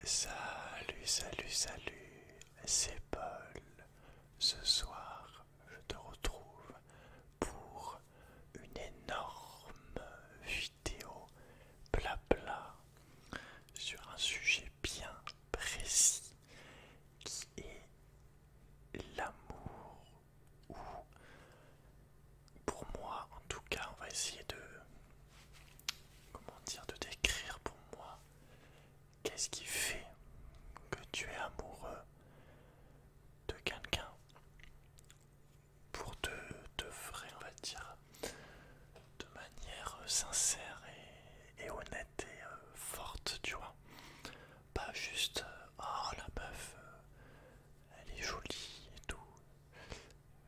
Salut, c'est Paul. Ce soir, je te retrouve pour une énorme vidéo blabla sur un sujet bien précis qui est l'amour. Ou pour moi, en tout cas, on va essayer de, comment dire, de décrire pour moi qu'est-ce qui fait que tu es amoureux de quelqu'un pour de vrai, on va dire, de manière sincère et honnête et forte, tu vois. Pas juste, oh la meuf, elle est jolie et tout,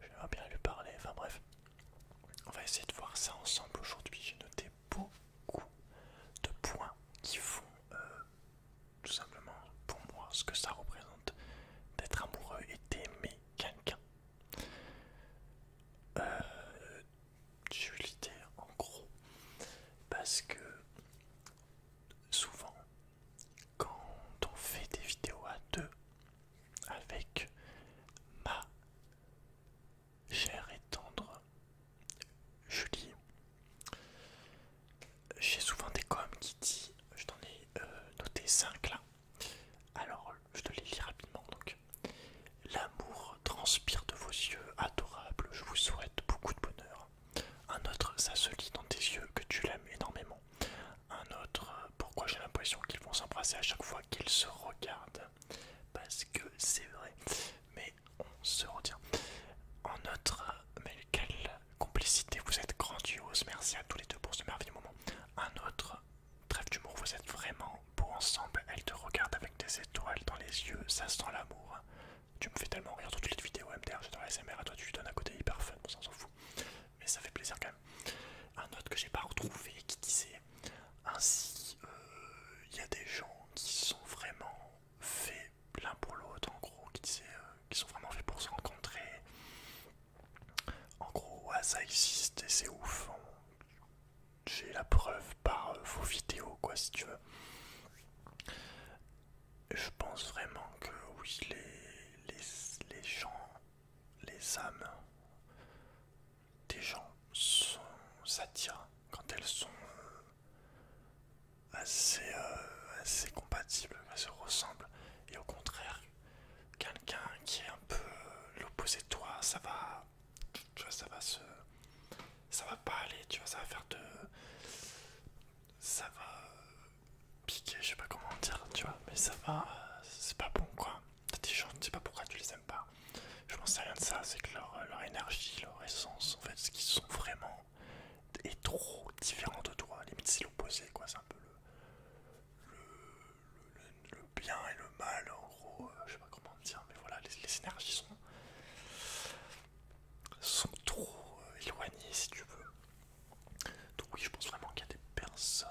j'aimerais bien lui parler, enfin bref. On va essayer de voir ça ensemble aujourd'hui. J'ai noté beaucoup de points qui font tout simplement pour moi ce que ça représente d'être amoureux et d'aimer quelqu'un. J'ai eu l'idée en gros parce que souvent quand on fait des vidéos à deux avec ma chère et tendre Julie, j'ai souvent des coms qui disent, je t'en ai noté 5 là, alors je te les lis rapidement donc. L'amour transpire de vos yeux adorables, je vous souhaite beaucoup de bonheur. Un autre, ça se lit dans tes yeux que tu l'aimes énormément. Un autre, pourquoi j'ai l'impression qu'ils vont s'embrasser à chaque fois qu'ils se regardent. Parce que c'est vrai, mais on se retient. En autre, mais quelle complicité, vous êtes grandiose, merci à tous les deux pour ce merveilleux moment. Un autre, trêve d'humour, vous êtes vraiment beaux ensemble, elle te regarde avec des étoiles dans les yeux, ça sent l'amour. Tu me fais tellement rire dans toutes les vidéos MDR, j'adore la SMR, à toi tu lui donnes un côté hyper fun, on s'en fout. Mais ça fait plaisir quand même. Un autre que j'ai pas retrouvé qui disait ainsi, il y a des gens qui sont vraiment faits l'un pour l'autre, en gros, qui disaient qu'ils sont vraiment faits pour se rencontrer. En gros, ouais, ça existe et c'est ouf. J'ai la preuve par vos vidéos, quoi, si tu veux. Je pense vraiment que oui, les gens, les âmes des gens s'attirent quand elles sont assez compatibles, elles se ressemblent. Et au contraire, quelqu'un qui est un peu l'opposé de toi, ça va, tu vois, ça va pas aller, tu vois, ça va faire de, ça va piquer, je sais pas comment dire, tu vois, mais ça va, c'est pas bon quoi. T'as des gens, tu sais pas pourquoi tu les aimes pas. Je pense à rien de ça, c'est que leur énergie, leur essence, en fait, ce qu'ils sont vraiment est trop différent de toi. Limite, c'est l'opposé, quoi. C'est un peu le bien et le mal, en gros. Je sais pas comment dire, mais voilà, les énergies sont trop éloignées, si tu veux. Donc, oui, je pense vraiment qu'il y a des personnes,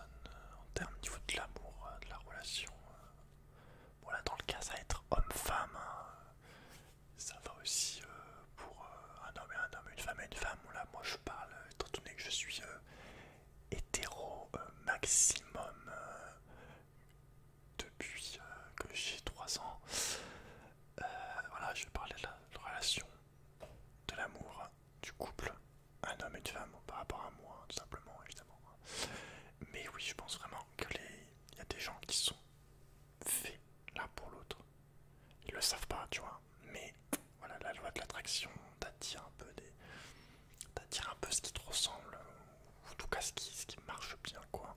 en termes du niveau de l'amour, de la relation. Voilà, dans le cas, ça va être homme-femme. Hein. Ça va aussi pour un homme et un homme, une femme et une femme. Là, moi, je parle, étant donné que je suis hétéro maximum depuis que j'ai 3 ans. Voilà, je vais parler de la relation, de l'amour, du couple, un homme et une femme par rapport à moi, tout simplement, évidemment. Mais oui, je pense vraiment que il y a des gens qui sont faits l'un pour l'autre. Ils le savent pas, tu vois. Mais voilà, la loi de l'attraction t'attire un peu t'attire un peu ce qui te ressemble, ou en tout cas ce qui marche bien, quoi.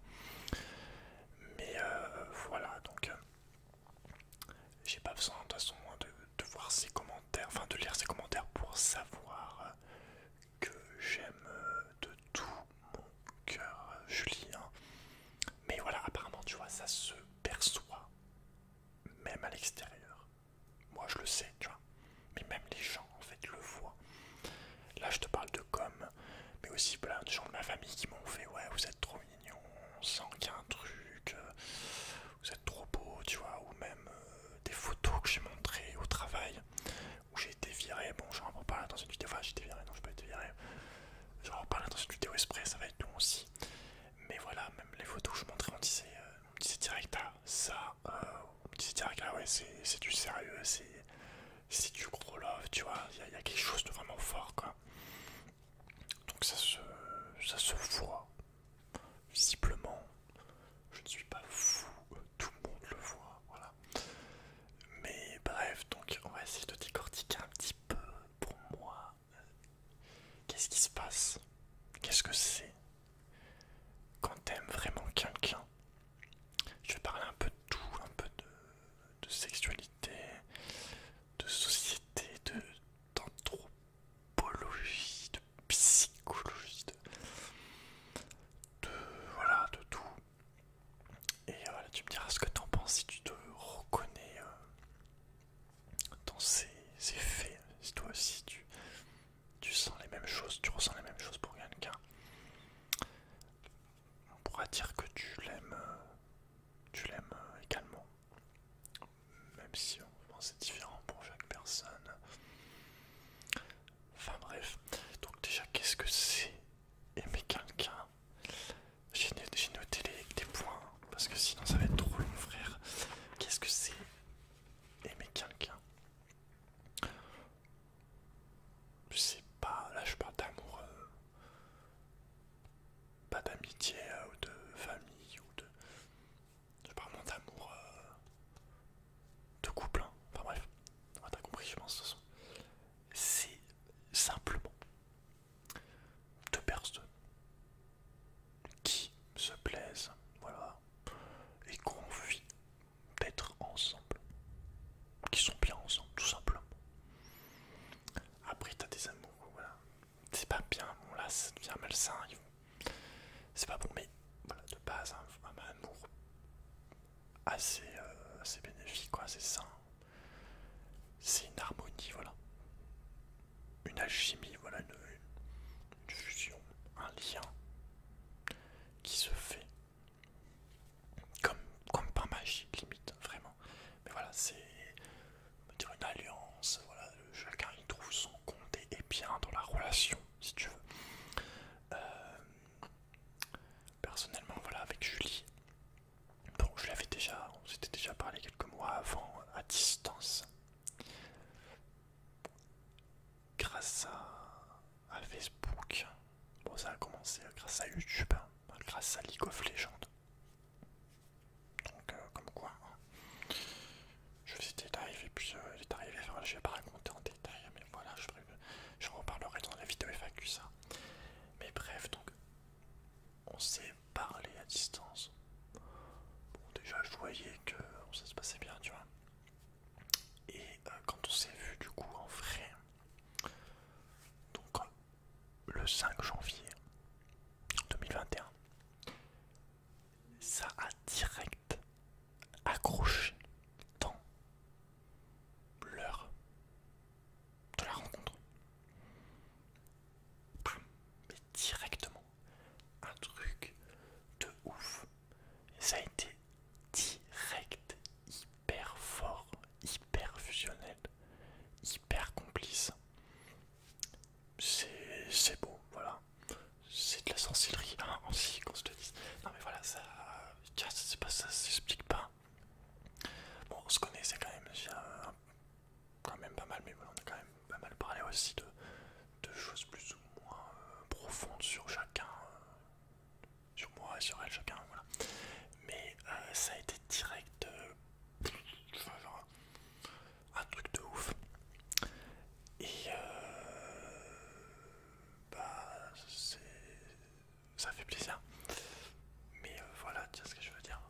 Mais voilà, donc j'ai pas besoin de toute façon de voir ses commentaires, enfin de lire ses commentaires pour savoir que j'aime de tout mon cœur Julie. Hein. Mais voilà, apparemment, tu vois, ça se perçoit même à l'extérieur. Moi, je le sais, tu vois. Mais même les gens, en fait, le voient. Là, je te parle de com, mais aussi plein de gens de ma famille qui m'ont fait ouais, vous êtes trop mignon, on sent qu'il y a un truc, vous êtes trop beau, tu vois, ou même des photos que j'ai montrées au travail où j'ai été viré. Bon, j'en reparle dans une vidéo, enfin, j'ai été viré, non, je pas été viré. J'en reparle dans une vidéo exprès, ça va être long aussi. Mais voilà, même les photos que je montrais, on disait direct, ah, ça, on me disait ouais, c'est du sérieux, c'est du gros love, tu vois, il y a quelque chose de vraiment fort, quoi. Donc ça se voit, visiblement. Je ne suis pas fou, tout le monde le voit, voilà. Mais bref, donc on va essayer de décortiquer un petit peu pour moi. Qu'est-ce qui se passe? Qu'est-ce que c'est quand t'aimes vraiment quelqu'un? Je vais parler un peu de tout, un peu de sexualité, de société, d'anthropologie, de psychologie, de voilà, de tout. Et voilà, tu me diras ce que t'en penses, si tu te reconnais dans ces faits, si toi aussi tu sens les mêmes choses, tu ressens les mêmes choses pour quelqu'un. On pourra dire que tu l'aimes également, même si c'est différent pour chaque personne. Enfin bref, donc déjà qu'est-ce que c'est aimer quelqu'un? J'ai noté les points, parce que sinon ça va être trop long, frère. Qu'est-ce que c'est aimer quelqu'un? Je sais pas, là je parle d'amour, pas d'amitié ou de famille ou de... Je parle vraiment d'amour de couple, hein. Enfin bref, t'as compris je pense de toute façon. C'est simplement deux personnes qui se plaisent, voilà, et qui ont envie d'être ensemble, qui sont bien ensemble, tout simplement. Après, t'as des amours, voilà, c'est pas bien, bon là, ça devient malsain, c'est pas bon, mais voilà, de base, un amour assez bénéfique, quoi, assez sain, c'est une harmonie, voilà, une alchimie, voilà, une fusion, un lien qui se fait comme, comme par magie, limite, vraiment. Mais voilà, c'est, on va dire, une alliance, voilà, chacun y trouve son compte et est bien dans la relation, si tu veux. Personnellement, voilà, avec Julie, bon, je l'avais déjà, on s'était déjà parlé quelques mois avant, à distance, grâce à Facebook. Bon, ça a commencé grâce à YouTube, hein, grâce à League of Legends. Donc, comme quoi, hein, je faisais des lives et puis elle est arrivée, enfin, je vais pas raconter en détail, mais voilà, j'en reparlerai dans la vidéo FAQ, ça. Mais bref, donc, on s'est parlé à distance. Bon, déjà, je voyais que ça se passait bien, tu vois. Et quand on s'est vu, du coup, en vrai, donc le 5 janvier 2021, ça a direct accroché dans l'heure de la rencontre. Bam, mais directement, un truc de ouf. Et ça a été direct, hyper fort, hyper fusionnel, hyper complice. C'est beau, voilà. C'est de la sorcellerie, hein, aussi, qu'on se le dise. Non mais voilà, ça... c'est pas ça, ça s'explique pas. Bon, on se connaissait quand même, quand même pas mal, mais voilà, on a quand même pas mal parlé aussi de choses plus ou moins profondes sur chacun, sur moi et sur elle, chacun, voilà. Mais ça a été direct, genre, un truc de ouf. Et bah, ça fait plaisir. Mais voilà, tu vois ce que je veux dire.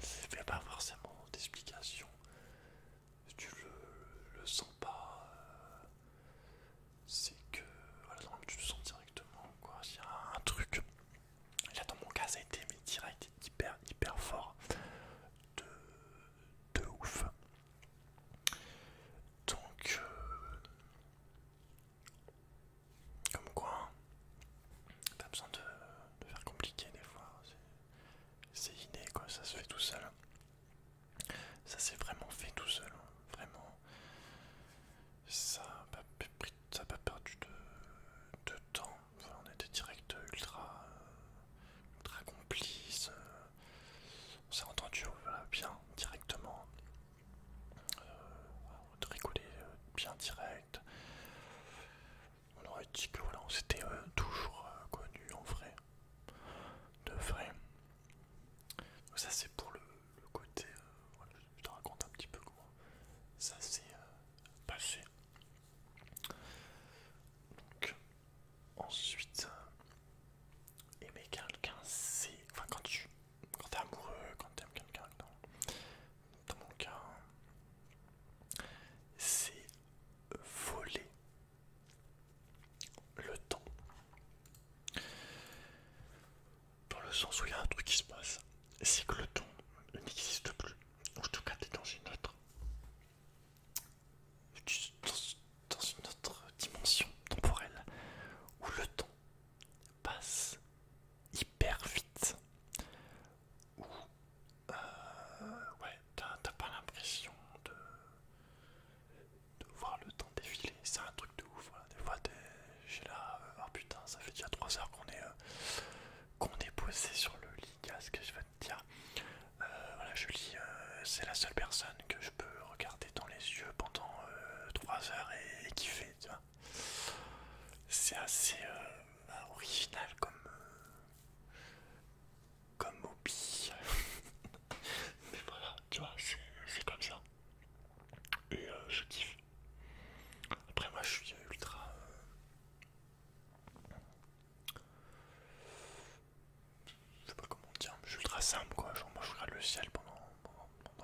Ça fait pas forcément d'explication. Tu le sens pas. sens où il y a un truc qui se passe, c'est que le temps n'existe plus. En tout cas, t'es dans une autre, dans une autre dimension temporelle où le temps passe hyper vite. Où ouais, t'as pas l'impression de voir le temps défiler. C'est un truc de ouf. Voilà. Des fois, j'ai là, oh putain, ça fait déjà 3 heures qu'on est posé sur le lit. Qu'est-ce que je vais te dire? Voilà, je lis. C'est la seule personne que je peux regarder dans les yeux pendant 3 heures et kiffer. Tu vois, c'est assez original comme hobby. Mais voilà, tu vois, c'est comme ça. Et je kiffe. Après, moi, je suis ultra. Je sais pas comment dire, je suis ultra simple quoi. Genre, moi, je regarde le ciel pendant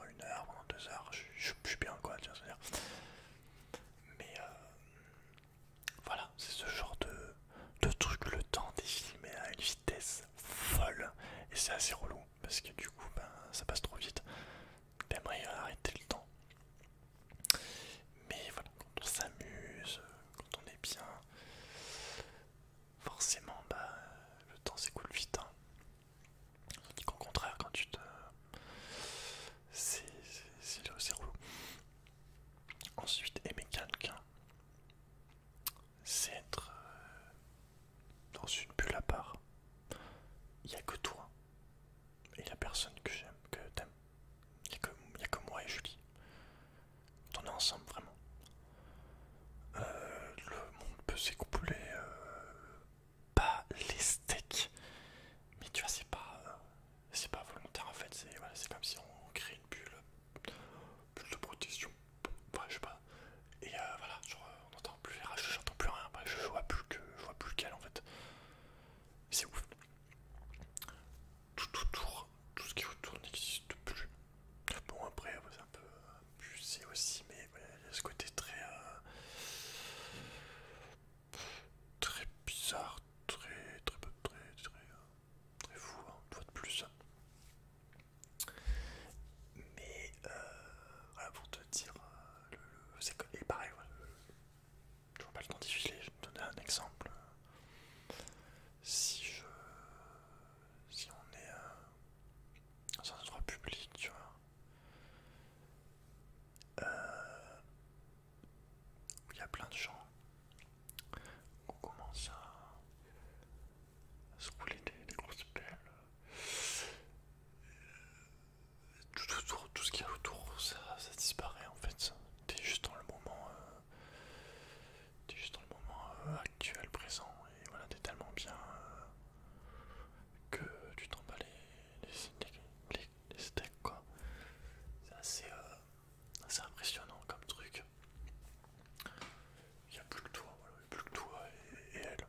1 heure, pendant 2 heures. Je suis bien quoi, tu vois, c'est-à-dire. Mais voilà, c'est ce genre de truc. Le temps défile, mais à une vitesse folle. Et c'est assez relou parce que du coup, ben, ça passe trop vite. T'aimerais arrêter le temps. Mais voilà, quand on s'amuse, quand on est bien, forcément, bah, le temps s'écoule vite. Hein. Tandis qu'au contraire, quand tu te. C'est relou. Ensuite, aimer quelqu'un, c'est être dans une bulle à part. Il n'y a que toi et la personne que j'aime, que t'aimes. Il n'y a que moi et Julie. On est ensemble vraiment. Le monde peut s'écouler, pas les steaks, mais tu vois, c'est pas volontaire en fait. C'est voilà, c'est comme si on crée une bulle de protection. Ouais, je sais pas. Et voilà, genre, on n'entend plus les rages, j'entends plus rien. Bah, je vois plus qu'elle en fait. C'est ouf. Tout autour, tout ce qui est autour n'existe plus. Bon après, ouais, c'est un peu abusé aussi, mais ouais, il y a ce côté très bizarre, très fou, hein, une fois de plus. Mais voilà, pour te dire, c'est comme et pareil, voilà, je vois pas le temps d'y filer. Je vais te donner un exemple. Si je, si on est dans un endroit public, tu vois, où il y a plein de gens, on commence à se rouler des grosses pelles. Tout ce qu'il y a autour, ça disparaît en fait. T'es juste dans le moment, actuel, présent, et voilà, t'es tellement bien que tu t'en bats les steaks quoi. C'est assez impressionnant comme truc. Il n'y a plus que toi, voilà, il n'y a plus que toi et elle.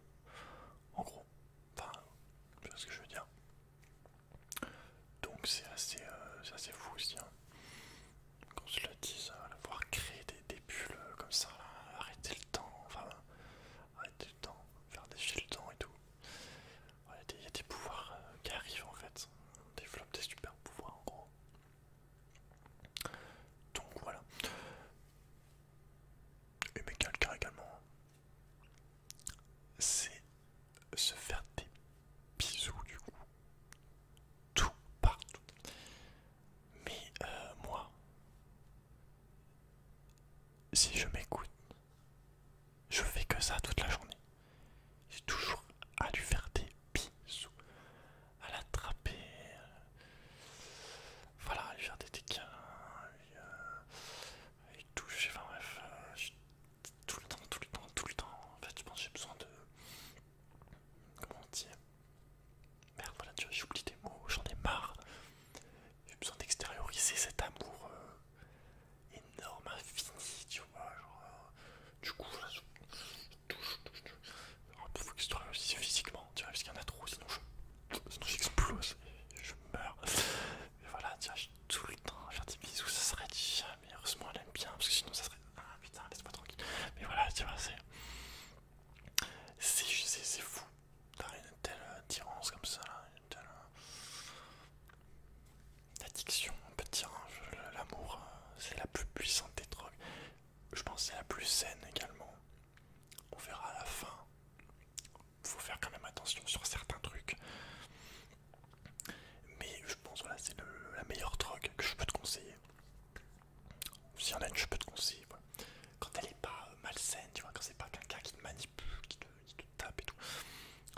En gros, enfin, tu vois ce que je veux dire. Donc c'est assez fou aussi. Hein. Qu'on se le dise, avoir créé des bulles comme ça, là, arrêter le temps, enfin, arrêter le temps, faire défiler le temps et tout. Il y a des pouvoirs qui arrivent en fait. On développe des super pouvoirs en gros. Donc voilà. Aimer quelqu'un également, c'est se faire des bisous du coup. Tout partout. Mais moi, si je m'écoute, je fais que ça toute la journée. J'ai toujours à lui faire des bisous, à l'attraper, voilà, à lui faire des câlins, à lui toucher, enfin bref, tout le temps, tout le temps, tout le temps. En fait, je pense que j'ai besoin de. Comment on dit? Merde, voilà, tu vois, j'oublie des mots, j'en ai marre. J'ai besoin d'extérioriser cet amour énorme, infini, tu vois. Genre, du coup, voilà, je touche, s'il y en a une, je peux te conseiller. Voilà. Quand elle est pas malsaine, tu vois, quand c'est pas quelqu'un qui te manipule, qui te tape et tout.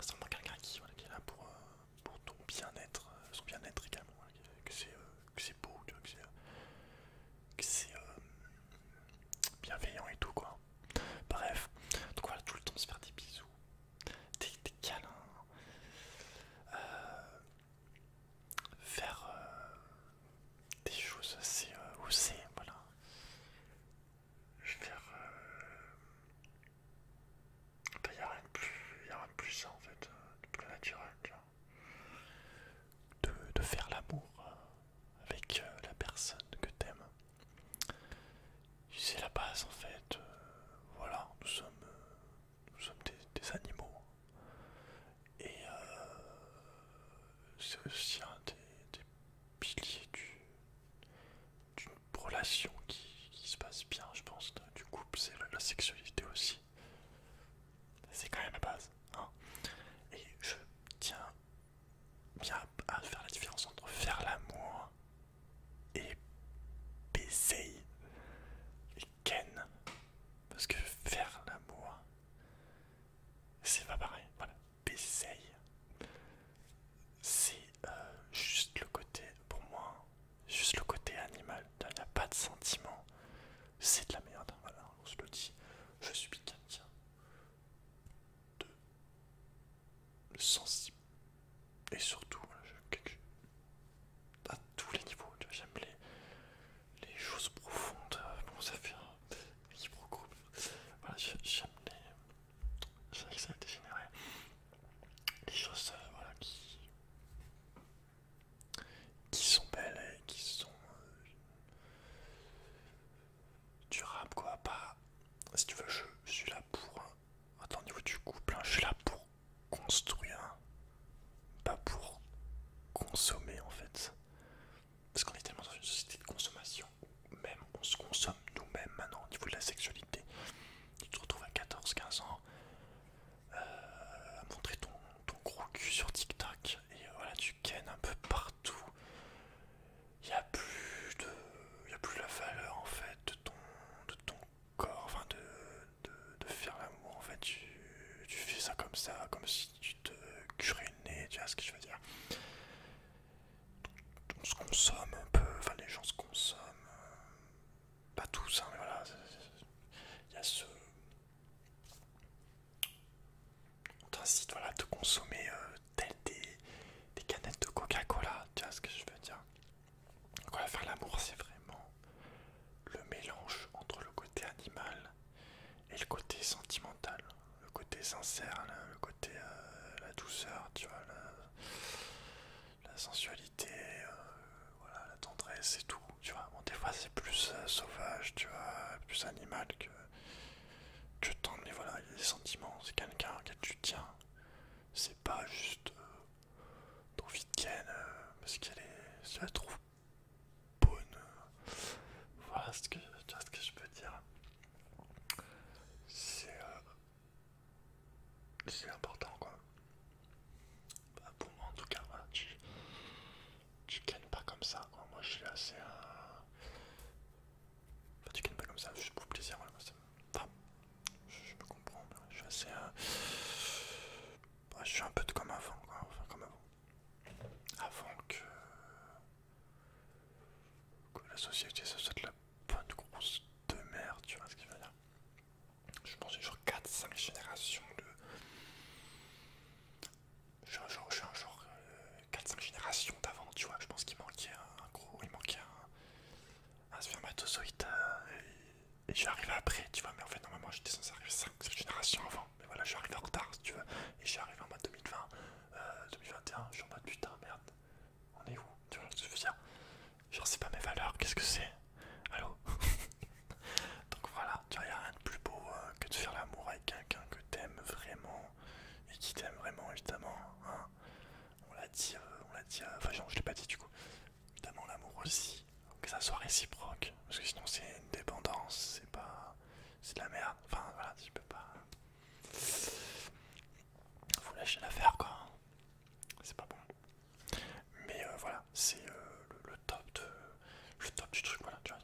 C'est vraiment quelqu'un qui, voilà, qui est là pour ton bien-être, son bien-être également. Voilà, que c'est beau, tu vois, que c'est bienveillant et tout, quoi. Bref, donc voilà, tout le temps se faire des bisous, des câlins, faire des choses assez osées, voilà. Je vais faire. Il n'y a rien de plus, y a rien de plus ça en fait, de plus naturel, tu vois. De faire l'amour avec la personne que t'aimes. C'est la base en fait. Voilà, nous sommes des animaux. Et c'est aussi un des piliers d'une relation qui se passe bien, je pense, du couple, c'est la sexualité aussi. C'est quand même la base. Hein. Et je tiens bien à faire la différence entre faire l'amour et baiser et ken. Parce que faire l'amour, c'est pas pareil. Voilà, baiser, c'est juste le côté, pour moi, juste le côté animal. Il n'y a pas de sentiment. C'est de la merde. Voilà, on se le dit. Je suis quelqu'un de sensible. Et surtout, à tous les niveaux, j'aime les choses profondes. Bon, ça fait un quiproquo. Voilà, j'aime les. Je sais que ça a dégénéré. Les choses voilà, qui sont belles et qui sont durables, quoi. Pas. Si tu veux, je suis là pour. Attends, au niveau du couple, hein, je suis là pour construire, pas pour consommer en fait. Parce qu'on est tellement dans une société de consommation où même on se consomme nous-mêmes maintenant au niveau de la sexualité. Tu te retrouves à 14-15 ans à montrer ton gros cul sur TikTok et voilà, tu kennes un peu partout. Il n'y a plus de. Il y a plus la valeur en fait de ton corps, enfin de faire l'amour en fait. Tu fais ça comme si tu te curais le nez, tu vois ce que je veux dire. On se consomme un peu, enfin les gens se consomment, pas tous, hein, mais voilà, il y a ce. On t'incite voilà, à te consommer tel des canettes de Coca-Cola, tu vois ce que je veux dire. Donc voilà, faire l'amour c'est vraiment le mélange entre le côté animal et le côté sentimental, le côté sincère, le côté la douceur, tu vois, la sensualité, voilà, la tendresse et tout, tu vois. Bon, des fois c'est plus sauvage, tu vois, plus animal que tant, mais voilà, il y a des sentiments, c'est quelqu'un auquel tu tiens, c'est pas juste d'envie de ken parce qu'elle est, je la trouve bonne, voilà tu vois ce que je peux dire. C'est important quoi. Bah, pour moi en tout cas, voilà, tu kennes pas comme ça quoi. Moi je suis assez. Enfin, tu kennes pas comme ça, juste pour plaisir. Voilà, enfin, je me comprends, mais ouais, je suis assez. Bah, je suis un peu comme avant quoi. Enfin, comme avant. Avant que la société ça soit de la bonne grosse de merde, tu vois ce que je veux dire. Je pense que genre 4-5 générations de. Je suis un genre 4-5 générations d'avant, tu vois. Je pense qu'il manquait un gros. Il manquait un spermatozoïde. Et je suis arrivé après, tu vois. Mais en fait, normalement, j'étais censé arriver 5 générations avant. Mais voilà, je suis arrivé en retard, si tu veux. Et je suis arrivé en mode 2020, 2021. Je suis en mode putain, merde. On est où? Tu vois ce que je veux dire? Genre, c'est pas mes valeurs, qu'est-ce que c'est? Allô? Donc voilà, tu vois, y a rien de plus beau que de faire l'amour avec quelqu'un que t'aimes vraiment et qui t'aime vraiment, évidemment. Hein. On l'a dit, enfin, je l'ai pas dit du coup. Évidemment, l'amour aussi, que ça soit réciproque, parce que sinon c'est une dépendance, c'est pas. C'est de la merde. Enfin voilà, tu peux pas. Faut lâcher l'affaire quoi. C'est pas bon. Mais voilà, c'est le top du truc, voilà, tu vois.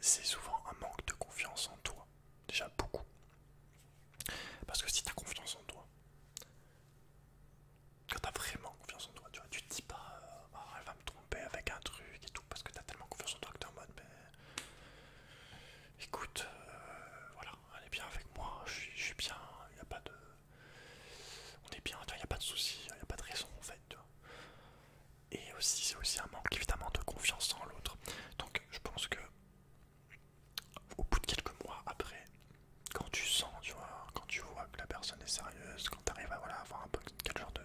c'est souvent un manque de confiance en toi. Déjà beaucoup. Parce que si tu as confiance en toi, quand tu as vraiment confiance en toi, tu te dis pas oh, elle va me tromper avec un truc et tout, parce que tu as tellement confiance en toi que tu es en mode mais écoute, voilà, elle est bien avec moi, je suis bien, il n'y a pas de. On est bien, il n'y a pas de soucis, il n'y a pas de raison en fait. Tu vois. Et aussi, c'est aussi un manque évidemment de confiance en l'autre. Donc je pense que au bout de quelques mois après, quand tu sens, tu vois, quand tu vois que la personne est sérieuse, quand tu arrives à voilà, avoir un peu quel genre de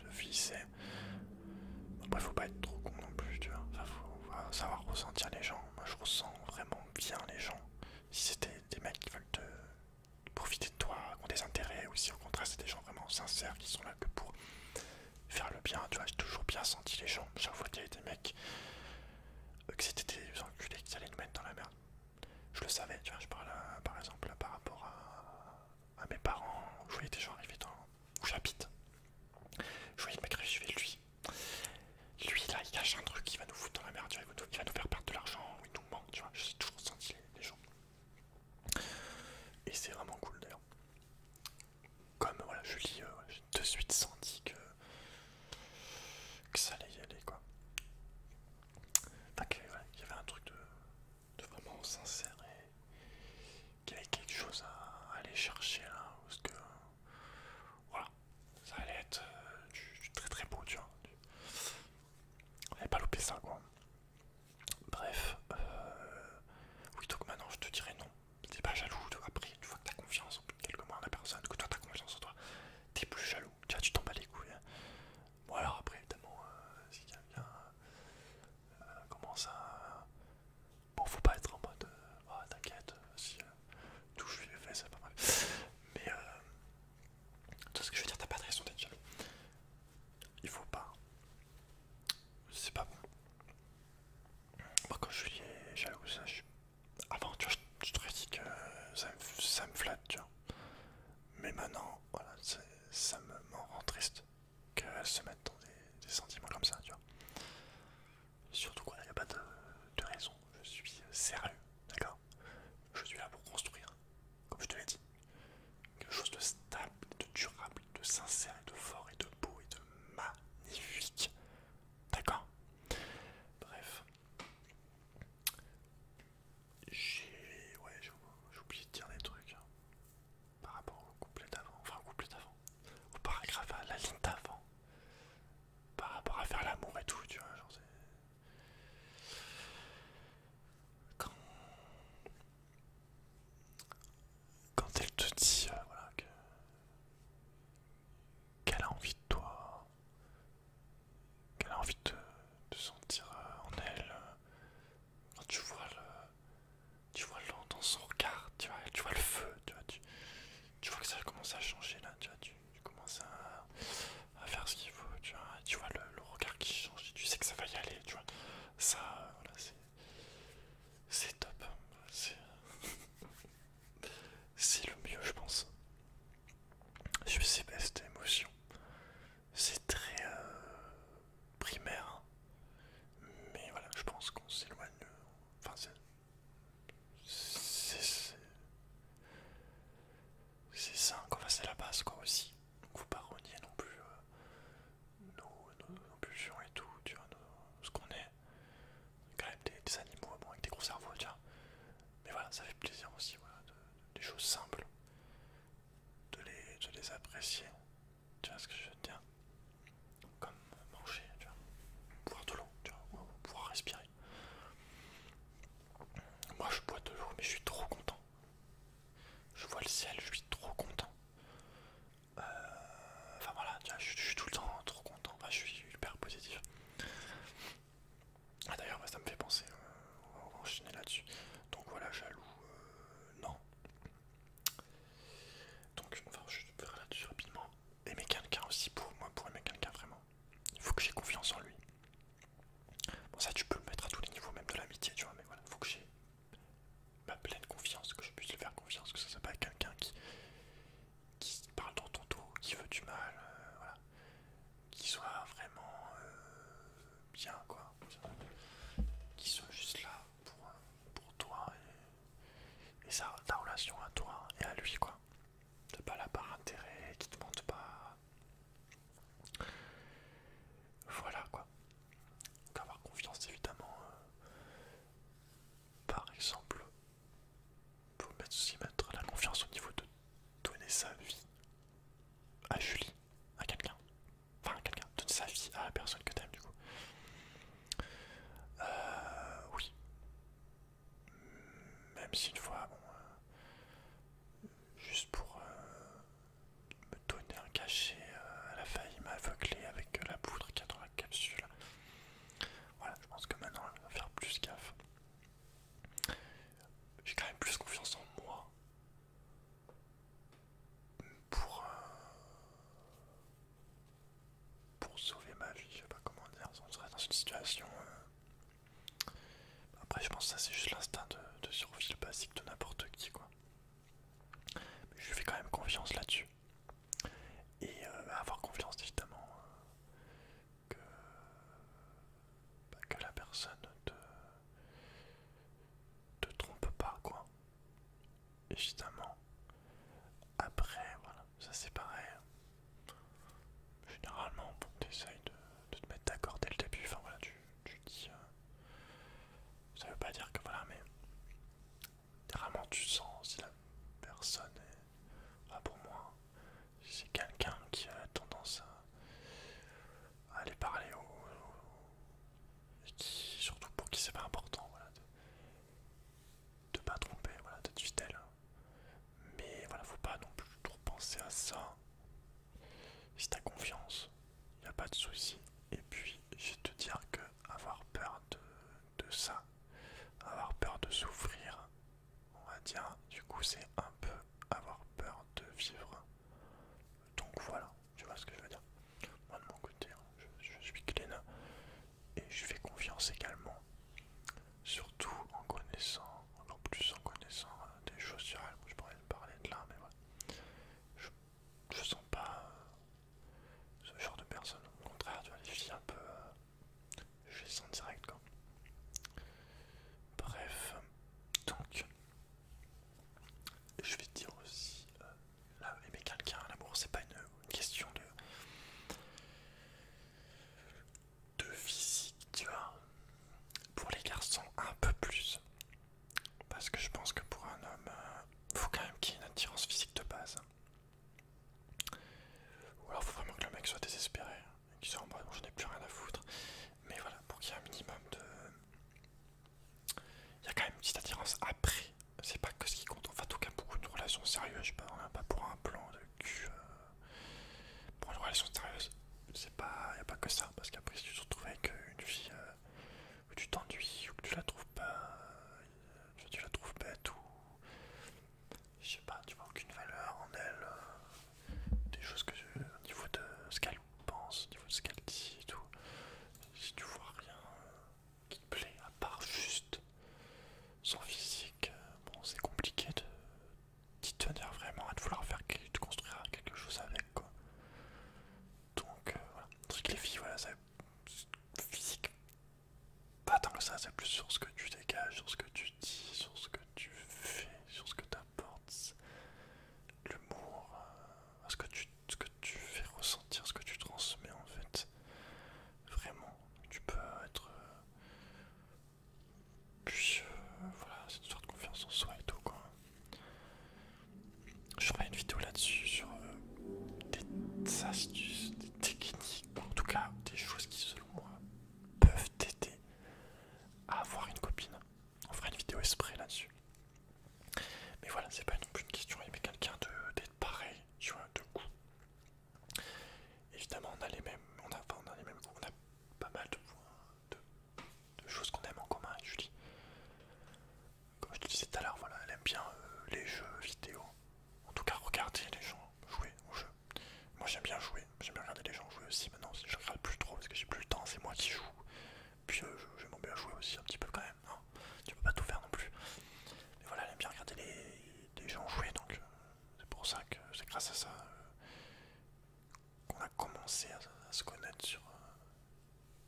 vie c'est. Après, faut pas être trop con non plus, tu vois. Enfin, faut savoir ressentir les gens. Moi, je ressens vraiment bien les gens. Si c'était des mecs qui veulent te profiter de toi, qui ont des intérêts, ou si au contraire c'est des gens vraiment sincères qui sont là que pour faire le bien, tu vois, j'ai toujours bien senti les gens. Chaque fois qu'il y avait des mecs que c'était des enculés qui allaient nous mettre dans la merde. Je le savais, tu vois, je parle par exemple par rapport à mes parents, où je voyais des gens arriver dans où j'habite. Je voyais le mec arriver, je vais lui. Lui là, il cache un truc, il va nous foutre dans la merde, tu vois, il va nous faire perdre de l'argent, ou il nous ment, tu vois, j'ai toujours senti les gens. Et c'est vraiment cool d'ailleurs. Comme voilà, Julie, j'ai de suite senti que ça allait y aller quoi. Enfin, ouais, il y avait un truc de vraiment sincère et qu'il y avait quelque chose à aller chercher là, parce que voilà, ça allait être du très très beau, tu vois. On n'avait pas loupé ça quoi. Bref, oui, donc maintenant je te dirais non. T'es pas jaloux, après, une fois que t'as confiance au bout de quelques mois en la personne, que toi t'as confiance en toi, t'es plus jaloux, tu t'en bats les couilles. Bon alors après évidemment, si quelqu'un commence à. Bon, faut pas être en mode oh, t'inquiète, si tout je lui ai fait, c'est pas mal. Mais tout ce que je veux dire, t'as pas de raison d'être jaloux. Il faut pas. C'est pas bon. Moi quand je suis jaloux, ça, avant tu vois, je t'aurais dit que ça me flatte, tu vois. Mais maintenant, voilà, ça m'en rend triste qu'elle se mette dans des sentiments comme ça, tu vois. Surtout quoi, il n'y a pas de raison. Je suis sérieux, d'accord. Je suis là pour construire, comme je te l'ai dit. Quelque chose de stable, de durable, de sincère, de fort et de beau et de magnifique. D'accord. Bref. J'ai oublié de dire des trucs hein, par rapport au couplet d'avant. Enfin, au couplet d'avant. Au paragraphe à la ligne d'avant. Par rapport à faire l'amour et tout, tu vois. Genre, c'est. Quand, quand elle te dit voilà, qu'elle a envie de toi, qu'elle a envie de sentir en elle, quand tu vois dans son regard, tu vois le feu, tu vois que ça commence à changer là, tu commences à faire ce qu'il faut, tu vois le regard qui change, tu sais que ça va y aller, tu vois. Ça, voilà, c'est top, c'est le mieux, je pense. Je sais pas cette émotion. C'est très primaire, mais voilà, je pense qu'on s'éloigne. Enfin, c'est ça, quoi. Enfin, c'est la base, quoi, aussi. Donc, faut pas renier non plus nos pulsions et tout, tu vois, ce qu'on est. Quand même des animaux, bon, avec des gros cerveaux, tu vois. Mais voilà, ça fait plaisir aussi, voilà, des choses simples, de les apprécier. Tu vois ce que je veux te dire? Comme manger, tu vois, boire de l'eau, tu vois, pouvoir respirer. Moi je bois de l'eau mais je suis trop content. Je vois le ciel, je suis trop content. Enfin voilà, tu vois, je suis tout le temps trop content. Enfin, je suis hyper positif. Ah d'ailleurs, bah, ça me fait penser, on va enchaîner là-dessus. Donc voilà, jaloux, non. Donc enfin, je vais là-dessus rapidement. Aimer quelqu'un aussi, pour moi, pour aimer quelqu'un vraiment, il faut que j'ai confiance en lui. Bon ça tu peux le mettre à tous les niveaux, même de l'amitié, tu vois, mais voilà, il faut que j'ai ma pleine confiance, que je puisse lui faire confiance, que ça soit pas quelqu'un de souci, mettre la confiance au niveau de donner sa vie à Julie, à quelqu'un. Enfin, à quelqu'un, donner sa vie à la personne que t'aimes, du coup. Oui. Même si une fois, bon, juste pour me donner un cachet, elle a failli m'aveugler avec la poudre qu'il y a dans la capsule. Voilà, je pense que maintenant elle va faire plus gaffe. J'ai quand même plus confiance en moi pour, pour sauver ma vie. Je sais pas comment dire, on serait dans une situation. Après, je pense que ça c'est juste l'instinct de survie basique de n'importe qui, quoi. Mais je lui fais quand même confiance là-dessus. Et avoir confiance évidemment que, que la personne te trompe pas, quoi. Évidemment. Après, voilà, ça c'est pareil. Généralement, bon, t'essayes de te mettre d'accord dès le début. Enfin voilà, tu dis. Ça veut pas dire que voilà, mais généralement tu sens si la personne est. Ah, pour moi, si c'est quelqu'un qui a tendance à aller parler et qui, surtout pour qui c'est pas important, voilà, de pas tromper, voilà, d'être fidèle. Mais voilà, faut pas non plus trop penser à ça. Si t'as confiance, y a pas de souci. Et puis, je vais te dire que avoir peur de ça, avoir peur de souffrir, on va dire, du coup, c'est un peu avoir peur de vivre. Donc voilà, tu vois ce que je veux dire. Moi, de mon côté, hein, je suis clean et je fais confiance également. Surtout en connaissant, encore plus en connaissant des choses sur elle. Je pourrais parler de là, mais voilà. Je sens pas ce genre de personne. Au contraire, tu vois, les filles un peu. Je les sens direct, quoi. Bref, donc. Je vais te dire aussi. Là, aimer quelqu'un, l'amour, c'est pas une question de physique, tu vois. Pour les garçons, un peu plus. Parce que je pense que pour un homme, faut quand même qu'il y ait une attirance physique de base. Ou alors faut vraiment que le mec soit désespéré. Et qu'il soit en mode, bon, j'en ai plus rien à foutre. Mais voilà, pour qu'il y ait un minimum de. Il y a quand même une petite attirance après. C'est pas que ce qui compte. Enfin, en tout cas, beaucoup de relations sérieuses. Je sais pas, on a pas pour un plan de cul. Pour une relation sérieuse, c'est pas. Y a pas que ça. Parce qu'après, si tu te retrouves avec une fille où tu t'ennuies, ou que tu la trouves pas. Tu la trouves bête, ou. Je sais pas, tu vois aucune valeur en elle. Des choses que. Au niveau de ce qu'elle pense, au niveau de ce qu'elle dit et tout. Si tu vois rien qui te plaît, à part juste son physique, bon, c'est compliqué d'y tenir vraiment, à de vouloir faire de construire quelque chose avec, quoi. Donc, voilà. Tandis que les filles, voilà, c'est physique. Pas tant que ça, c'est plus sur ce que tu dégages, sur ce que tu dis, sur ce que tu fais, sur ce que tu apportes. L'humour, ce que tu fais ressentir, ce que tu transmets en fait. Vraiment, tu peux être. Puis voilà, c'est une sorte de confiance en soi et tout, quoi. Je ferai une vidéo là-dessus sur des astuces, des techniques, en tout cas des choses qui selon moi peuvent t'aider à avoir une copine. On fera une vidéo exprès là-dessus. Mais voilà, c'est pas non plus une question aimer quelqu'un d'être pareil, tu vois, de goût. Évidemment, on a les mêmes, on a les mêmes goûts, on a pas mal de points, de choses qu'on aime en commun avec Julie. Comme je te disais tout à l'heure, voilà, elle aime bien les jeux vidéo. En tout cas, regarder les gens jouer aux jeux. Moi, j'aime bien jouer, j'aime bien regarder les gens jouer aussi. Maintenant, je regarde plus trop parce que j'ai plus le temps, c'est moi qui joue. Puis j'aime bien jouer aussi un petit peu quand même, hein. Tu peux pas tout faire non plus. Mais voilà, elle aime bien regarder les gens jouer, donc c'est pour ça que c'est grâce à ça qu'on a commencé à se connaître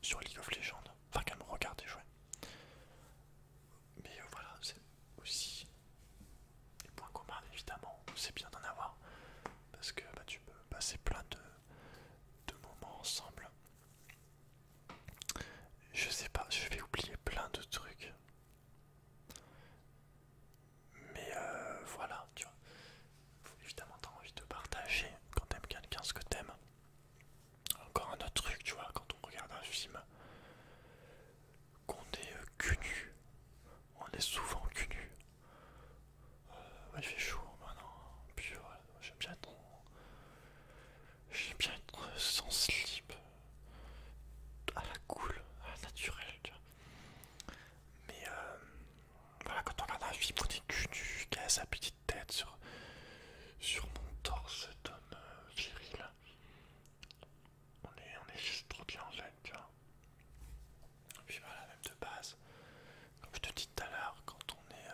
sur League of Legends. Enfin, qu'elle me regardait jouer. Mais voilà, c'est aussi des points communs, évidemment. C'est bien d'en avoir. Parce que tu peux passer plein de moments ensemble. il fait chaud maintenant. Puis voilà, j'aime bien être sans slip, à la cool, à la naturelle, tu vois. Mais voilà, quand on regarde un film, on est cul nu, qui a sa petite tête sur mon torse d'homme viril. On est juste trop bien en fait, tu vois. Et puis voilà, même de base, comme je te dis tout à l'heure, quand on est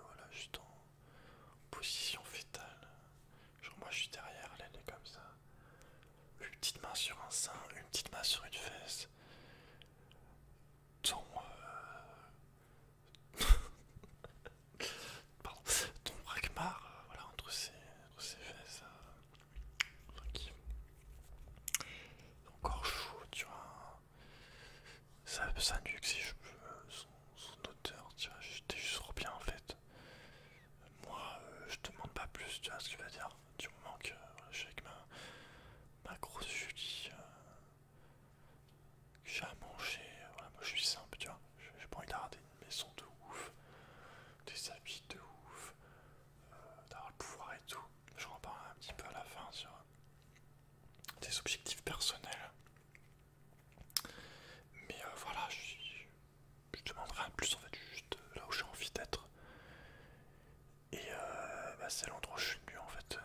voilà, juste en position fétale, genre moi je suis derrière, elle est comme ça. Une petite main sur un sein, une petite main sur une fesse. Ton, pardon, ton braquemar, voilà, entre ses fesses, tranquille. Encore chaud, tu vois. Ça nuque ses cheveux, son odeur, tu vois, j'étais juste trop bien en fait. Moi, je te demande pas plus, tu vois ce que je veux dire. Du moment que voilà, je suis avec ma grosse Julie, que j'ai à manger, voilà, moi je suis simple, tu vois. J'ai pas envie d'avoir une maison de ouf, des habits de ouf, d'avoir le pouvoir et tout. Je reparle un petit peu à la fin sur des objectifs personnels. Mais voilà, je demande rien de plus en fait, juste là où j'ai envie d'être. Et bah, c'est l'endroit où je suis venu en fait.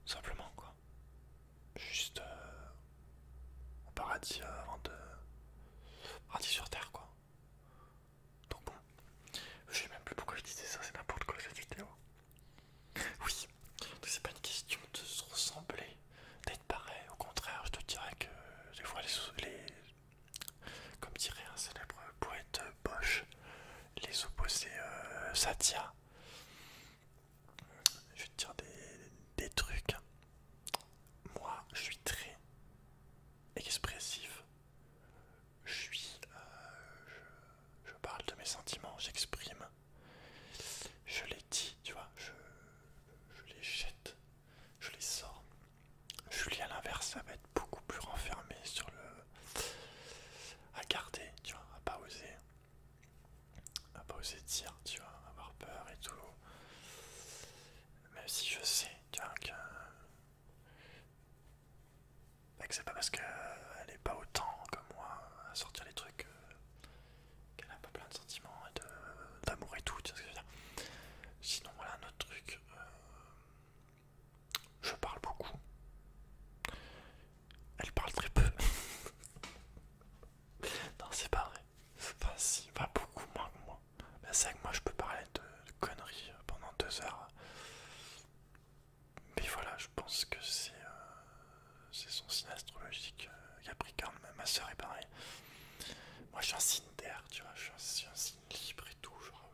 Simplement quoi. Juste au paradis avant de. Paradis sur terre quoi. Donc bon, je sais même plus pourquoi je disais ça, c'est n'importe quoi cette vidéo. Oui, donc c'est pas une question de se ressembler, d'être pareil. Au contraire, je te dirais que des fois comme dirait un célèbre poète Bosch, les opposés s'attirent. Je vais te dire des trucs. Moi, je suis très expressif. Je suis. Je parle de mes sentiments, j'exprime. Je les dis, tu vois, je les jette, je les sors. Julie, à l'inverse, ça va être beaucoup plus renfermé sur le. À garder, tu vois, à pas oser dire, tu vois, avoir peur et tout. Même si je sais, tu vois, que c'est pas parce qu'elle est pas autant comme moi à sortir les trucs qu'elle a pas plein de sentiments et d'amour et tout, tu vois ce que je veux dire. Sinon, voilà un autre truc. Je parle beaucoup. Elle parle très peu. Non, c'est pas vrai. Enfin, si, pas beaucoup moins que moi. Mais c'est vrai que moi, je peux parler de conneries pendant 2 heures. Mais voilà, je pense que c'est son signe astrologique Capricorne. Ma soeur est pareil. Moi, je suis un signe d'air, tu vois. Je suis un signe libre et tout. Genre,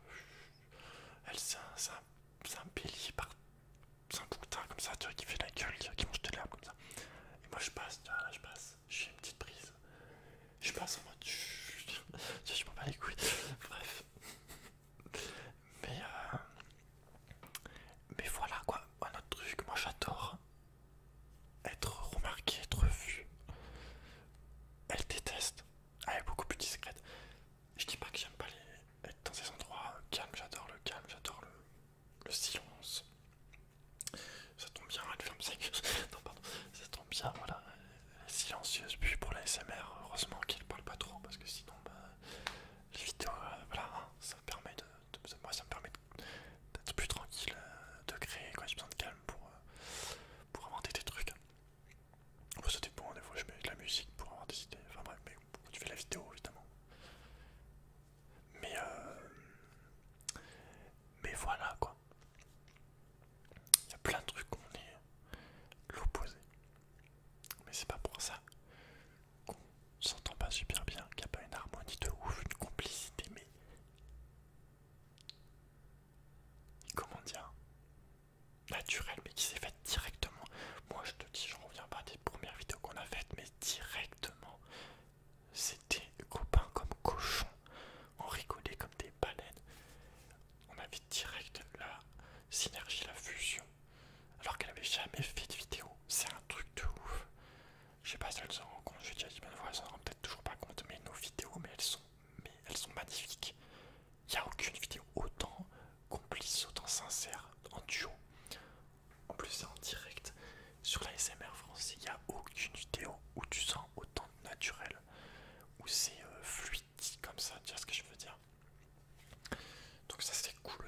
elle, c'est un bélier par. C'est un boutin comme ça, tu vois, qui fait la gueule, qui mange de l'herbe comme ça. Et moi, je passe, tu vois, là, je passe. J'ai une petite prise. Je passe en mode. Je m'en bats les couilles. Bref. Mais, mais voilà quoi. Un autre truc, moi j'adore être remarqué, être vu. Elle déteste. Elle est beaucoup plus discrète.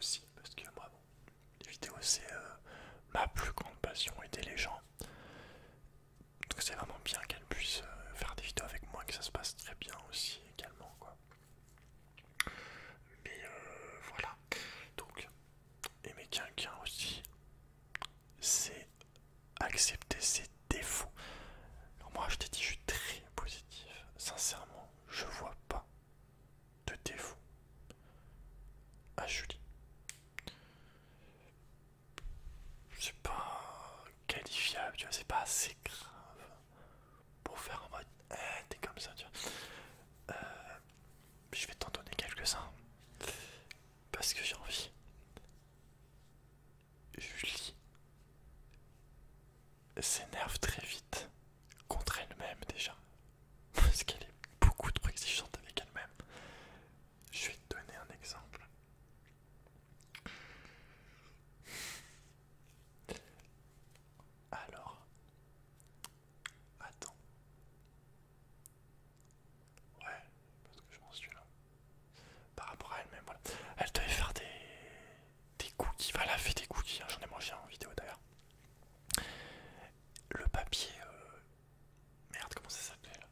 aussi, parce que moi, bon, les vidéos c'est ma plus grande passion, aider les gens. Donc c'est vraiment bien qu'elle puisse faire des vidéos avec moi, que ça se passe très bien aussi également quoi. Mais voilà. Donc aimer quelqu'un aussi, c'est accepter ses défauts. Alors moi je t'ai dit je suis très positif. Sincèrement, je vois pas de défaut à Julie. C'est pas qualifiable, tu vois, c'est pas assez grave pour faire en mode t'es comme ça, tu vois. Je vais t'en donner quelques-uns parce que j'ai envie. Julie s'énerve très vite contre elle-même déjà parce qu'elle est beaucoup trop exigeante avec elle-même. Je vais te donner un exemple. Alors, attends. Ouais, parce que je m'en suis là. Par rapport à elle-même, voilà. Elle devait faire des cookies. Enfin, elle a fait des cookies, hein. J'en ai mangé en vidéo d'ailleurs. Le papier. Merde, comment ça s'appelle?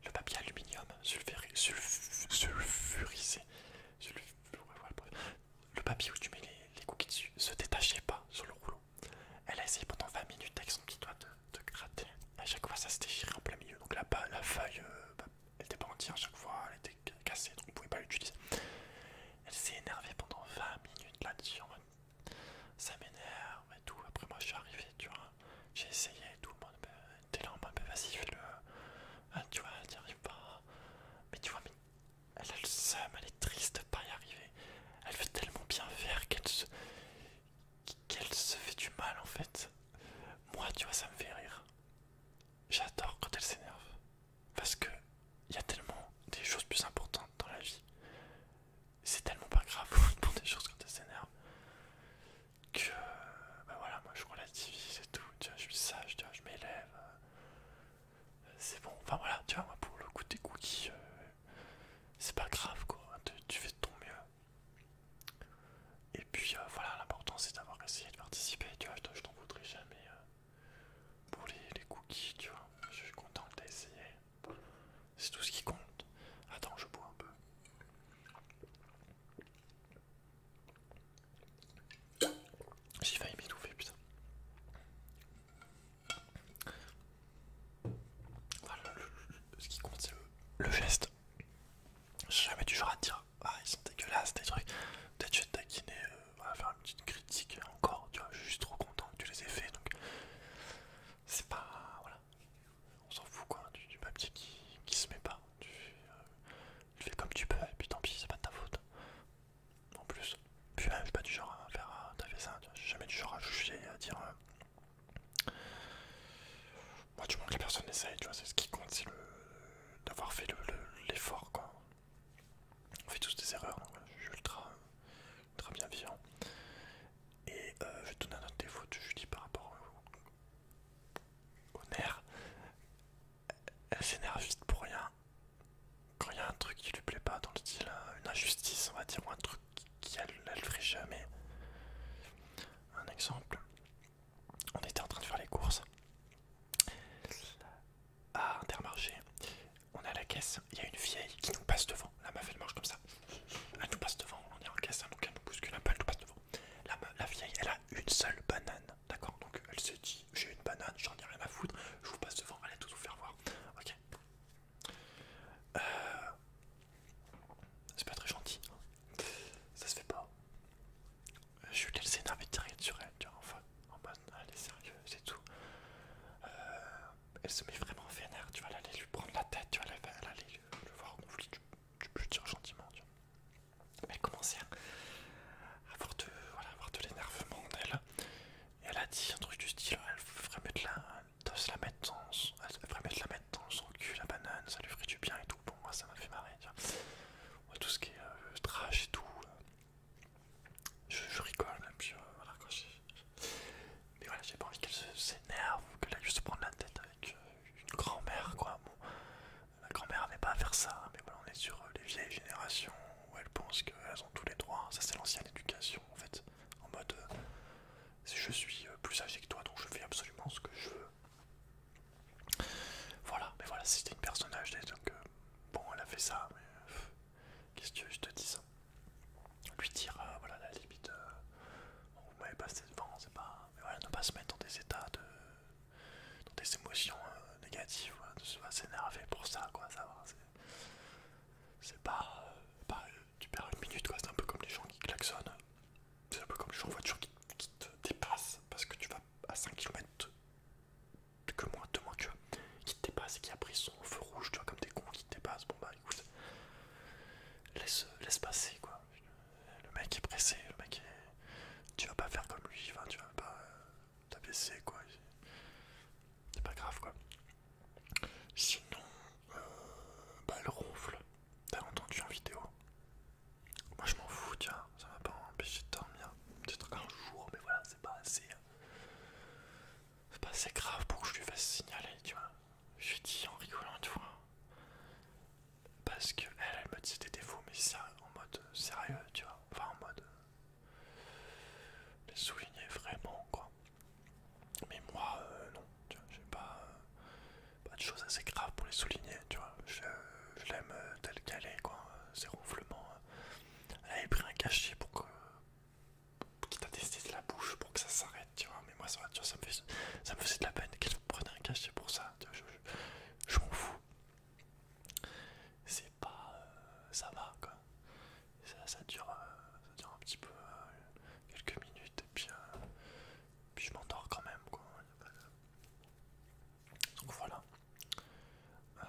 Le papier aluminium sulfurisé. Le papier où tu mets les cookies dessus se détachait pas sur le rouleau. Elle a essayé pendant 20 minutes avec son petit doigt de gratter. À chaque fois, ça se déchirait en plein milieu. Donc là, la feuille, elle était pas entière à chaque fois, elle était cassée, donc on pouvait pas l'utiliser. Elle s'est énervée pendant 20 minutes là-dessus. Ça m'énerve et tout. Après, moi, je suis arrivé, tu vois. J'ai essayé et tout. T'es là en mode, vas-y, fais-le. Ah, tu vois, t'y arrives pas. Mais tu vois, mais elle a le seum, elle est triste de pas y arriver. Elle veut tellement bien faire qu'elle se fait du mal en fait. Moi, tu vois, ça me fait rire. J'adore quand elle s'énerve. Parce que il y a tellement des choses plus importantes dans la vie. C'est tellement pas grave pour des choses quand elle s'énerve. Que, bah voilà, moi je relativise et tout. Tu vois, je suis sage, tu vois, je m'élève. C'est bon. Enfin voilà, tu vois, moi pour le coup des cookies, c'est pas grave quoi. Tu fais de ton mieux. Et puis voilà, l'important c'est d'avoir essayé de participer. Tu vois, je t'en voudrais jamais pour les cookies, tu vois. Je suis content que t'aies essayé. C'est tout ce qui compte. Attends, je bois un peu. J'ai failli m'étouffer, putain. Voilà, ce qui compte, c'est le geste. Je suis jamais du genre à te dire, ah, ils sont dégueulasses, des trucs. Peut-être je vais te taquiner, voilà, faire une petite critique encore, tu vois. Je suis juste trop content que tu les aies fait, donc c'est pas. Voilà, on s'en fout quoi, du papier qui se met pas. Tu fais comme tu peux, et puis tant pis, c'est pas de ta faute. En plus, puis là, je suis pas du genre à faire, t'as fait ça, tu vois. Je suis jamais du genre à juger, à dire. Moi, du moins que la personne essaye, tu vois, c'est ce qui compte, c'est d'avoir fait l'effort, quoi. On fait tous des erreurs, donc voilà, je suis ultra bienveillant. Et je vais te donner un autre défaut de Julie par rapport au nerf. Elle s'énerve vite pour rien. Quand il y a un truc qui lui plaît pas, dans le style une injustice, on va dire, ou un truc elle ferait jamais. Un exemple, on était en train de faire les courses à Intermarché. On est à la caisse, il y a une vieille qui nous passe devant. La meuf elle marche comme ça. Elle nous passe devant, on est en caisse, donc elle nous bouscule un peu, elle nous passe devant. La vieille, elle a une seule banane, d'accord? Donc elle s'est dit, j'ai une banane, j'en ai rien à foutre, je vous passe devant, allez tout vous faire voir. Ok. C'est pas très gentil, hein. Ça se fait pas. Je lui laisse s'énerver direct sur elle, tu vois, enfin, en mode, elle est sérieuse et tout. Elle se met vraiment vénère, tu vois, elle allait lui prendre la tête, tu vois, elle allait le voir en conflit, tu peux le dire gentiment, tu vois. Mais elle commençait à avoir de l'énervement en elle. Et elle a dit un truc du style, elle ferait mettre elle devrait mettre la mettre dans son cul, la banane, ça lui ferait du bien et tout. Bon, moi ça m'a fait marrer, tu vois. Ouais, tout ce qui est trash et tout, je rigole, et puis voilà quoi. Mais voilà, j'ai pas envie qu'elle s'énerve ou qu'elle aille juste se prendre la tête avec une assez grave pour que je lui fasse signaler, tu vois. Je lui dis en rigolant, tu vois. Parce que elle me disait des défauts, mais ça en mode sérieux, tu vois. Enfin, en mode les souligner vraiment, quoi. Mais moi, non, tu vois, j'ai pas de choses assez graves pour les souligner, tu vois. Je l'aime telle qu'elle est, quoi. Ses ronflements. Elle avait pris un cachet pour que. Quitte à tester de la bouche pour que ça s'arrête, tu vois. Mais moi, ça, tu vois, ça me faisait de la peine qu'elle prenne un cachet pour ça, tu vois. Je m'en fous. C'est pas. Ça va, quoi. Ça dure un petit peu, quelques minutes, et puis je m'endors quand même, quoi. Donc voilà. Euh,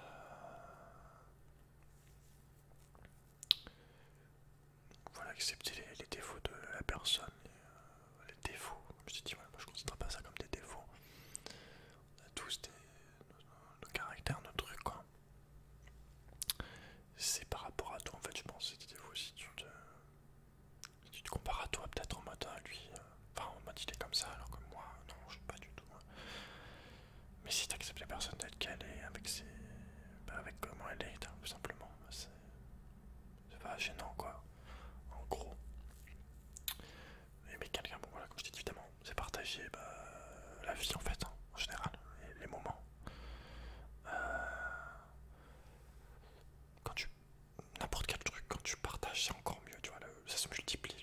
voilà, accepter les défauts de la personne. Les défauts, comme je t'ai dit, voilà, moi je considère pas ça comme des défauts. On a tous nos caractères, nos trucs, quoi. C'est par rapport à toi, en fait, je pense. C'est des défauts si tu te compares à toi, peut-être en mode lui. Enfin, en mode il est comme ça, alors que moi, non, je suis pas du tout. Mais si tu acceptes la personne telle qu'elle est, avec comment elle est, tout simplement, c'est pas gênant, quoi. En gros. Mais quelqu'un, bon voilà, comme je dis évidemment, c'est partager la vie en fait, hein, en général, les moments. Euh, quand tu. N'importe quel truc, quand tu partages, c'est encore mieux, tu vois, ça se multiplie.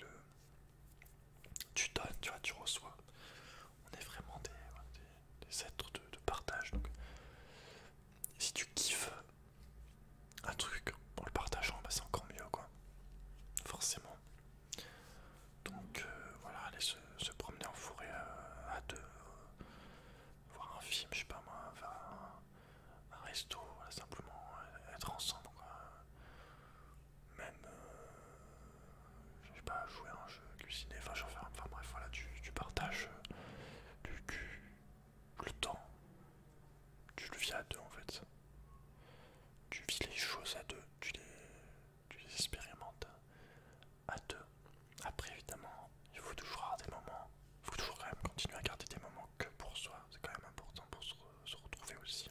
Tu donnes, tu vois, tu reçois. On est vraiment des êtres de partage. Donc, si tu kiffes un truc en le partageant, bah, c'est encore mieux, quoi. Forcément. Donc voilà, aller se promener en forêt à deux, voir un film, je sais pas moi, faire un resto, voilà, simplement être ensemble, quoi. Même, je sais pas, jouer à un jeu, cuisiner, enfin bref, voilà, tu partages le temps, tu le vis à deux en fait. Tu vis les choses à deux, tu les expérimentes à deux. Après, évidemment, il faut toujours avoir des moments, il faut toujours quand même continuer à garder des moments que pour soi, c'est quand même important pour se retrouver aussi,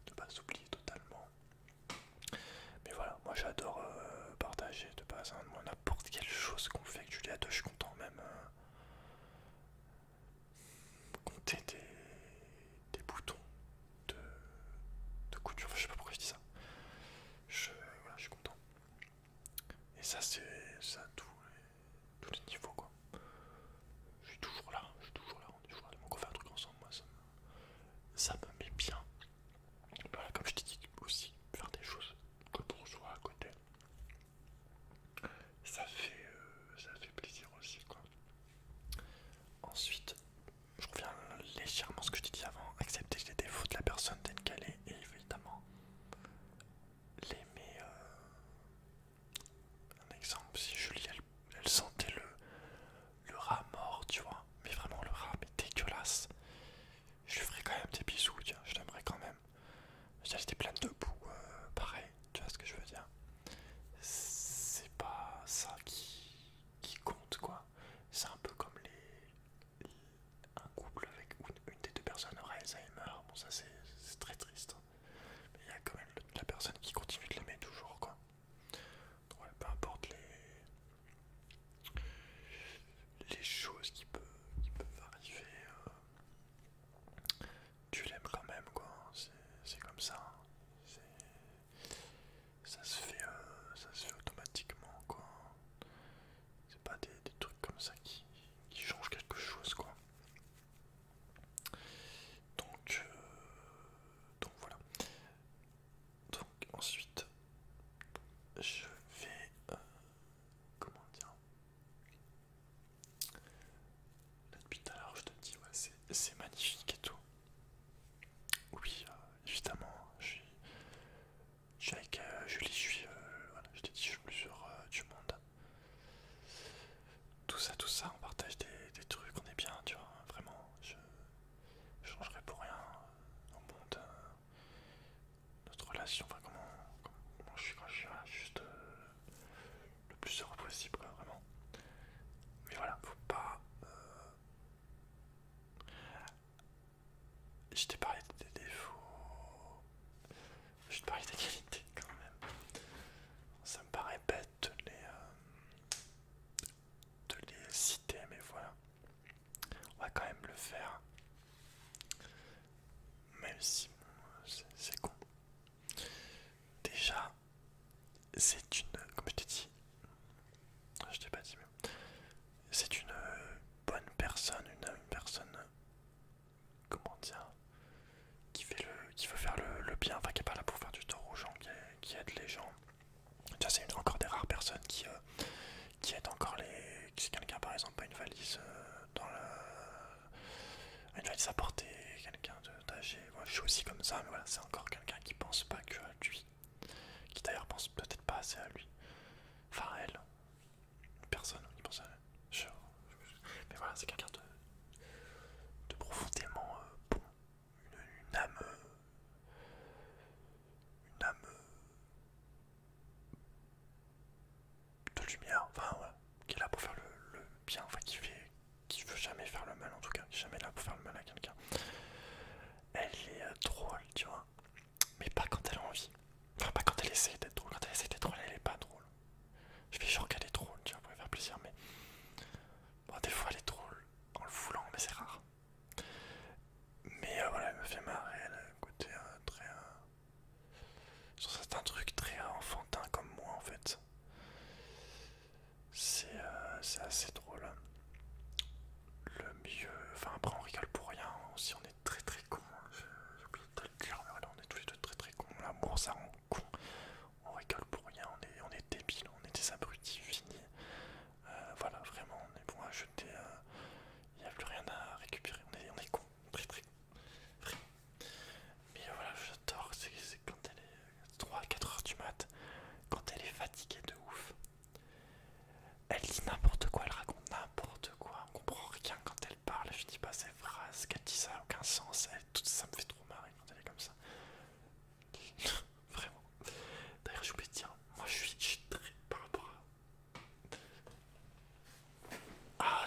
ne pas s'oublier totalement. Mais voilà, moi j'adore partager de base, hein, moi n'importe quelle chose qu'on fait avec Julia 2, je suis content même compter des boutons de, de couture, enfin, je sais pas pourquoi je dis ça. Voilà, je suis content. Et ça c'est à tous les niveaux, quoi. Je suis toujours là, on est toujours là. Donc on fait un truc ensemble, moi ça me met bien. Voilà, comme je t'ai dit aussi, faire des choses que pour soi à côté. Ça fait plaisir aussi, quoi. Ensuite, je reviens légèrement à ce que je t'ai dit avant, accepter les défauts de la personne telle qu'elle est, et évidemment l'aimer. Un exemple, si Julie elle sentait le rat mort, tu vois, mais vraiment le rat, mais dégueulasse, je lui ferais quand même des bisous, tiens, je l'aimerais quand même. Si elle était pleine de boue, pareil, tu vois ce que je veux dire. C'est pas ça qui compte, quoi. C'est un peu comme un couple avec une des deux personnes aura Alzheimer. Bon, ça c'est très triste. Mais il y a quand même la personne qui continue de l'aimer toujours, quoi. Donc, ouais, peu importe valise une valise à porter, quelqu'un d'âgé. Moi je suis aussi comme ça, mais voilà, c'est encore quelqu'un qui pense pas que à lui, qui d'ailleurs pense peut-être pas assez à lui. Enfin elle, personne qui pense à elle. Mais voilà, c'est quelqu'un de profondément bon, une âme, une âme de lumière, enfin ouais, qui est là pour faire le bien, enfin qui veut jamais faire le mal en tout cas, qui est jamais là pour faire le mal à quelqu'un. Elle est drôle, tu vois, mais pas quand elle a envie. Enfin, pas quand elle essaie d'être drôle. Quand elle essaie d'être drôle, elle est pas drôle. Je fais genre qu'elle est drôle, tu vois, pour lui faire plaisir, mais bon, des fois elle est drôle en le voulant, mais c'est rare. Mais voilà, elle me fait marrer, elle a un côté très. Sur certains trucs très enfantin comme moi en fait. C'est assez drôle. Le mieux. Enfin, après, on rigole pour rien aussi, on est très très cons. Hein. J'ai oublié de te le dire, mais voilà, on est tous les deux très très cons. L'amour, ça rend con. On rigole pour rien, on est débiles, on est des abrutis finis. Voilà, vraiment, on est bon à jeter. Il n'y a plus rien à récupérer, on est cons, très très vraiment. Mais voilà, j'adore, c'est quand elle est 3-4 heures du mat, quand elle est fatiguée de ouf. Elle dit n'importe quoi, elle raconte n'importe quoi, on comprend rien quand elle parle, je dis pas ses phrases, qu'elle dit ça n'a aucun sens, tout ça me fait trop marrer quand elle est comme ça. Vraiment. D'ailleurs, je voulais te dire, moi je suis très par rapport à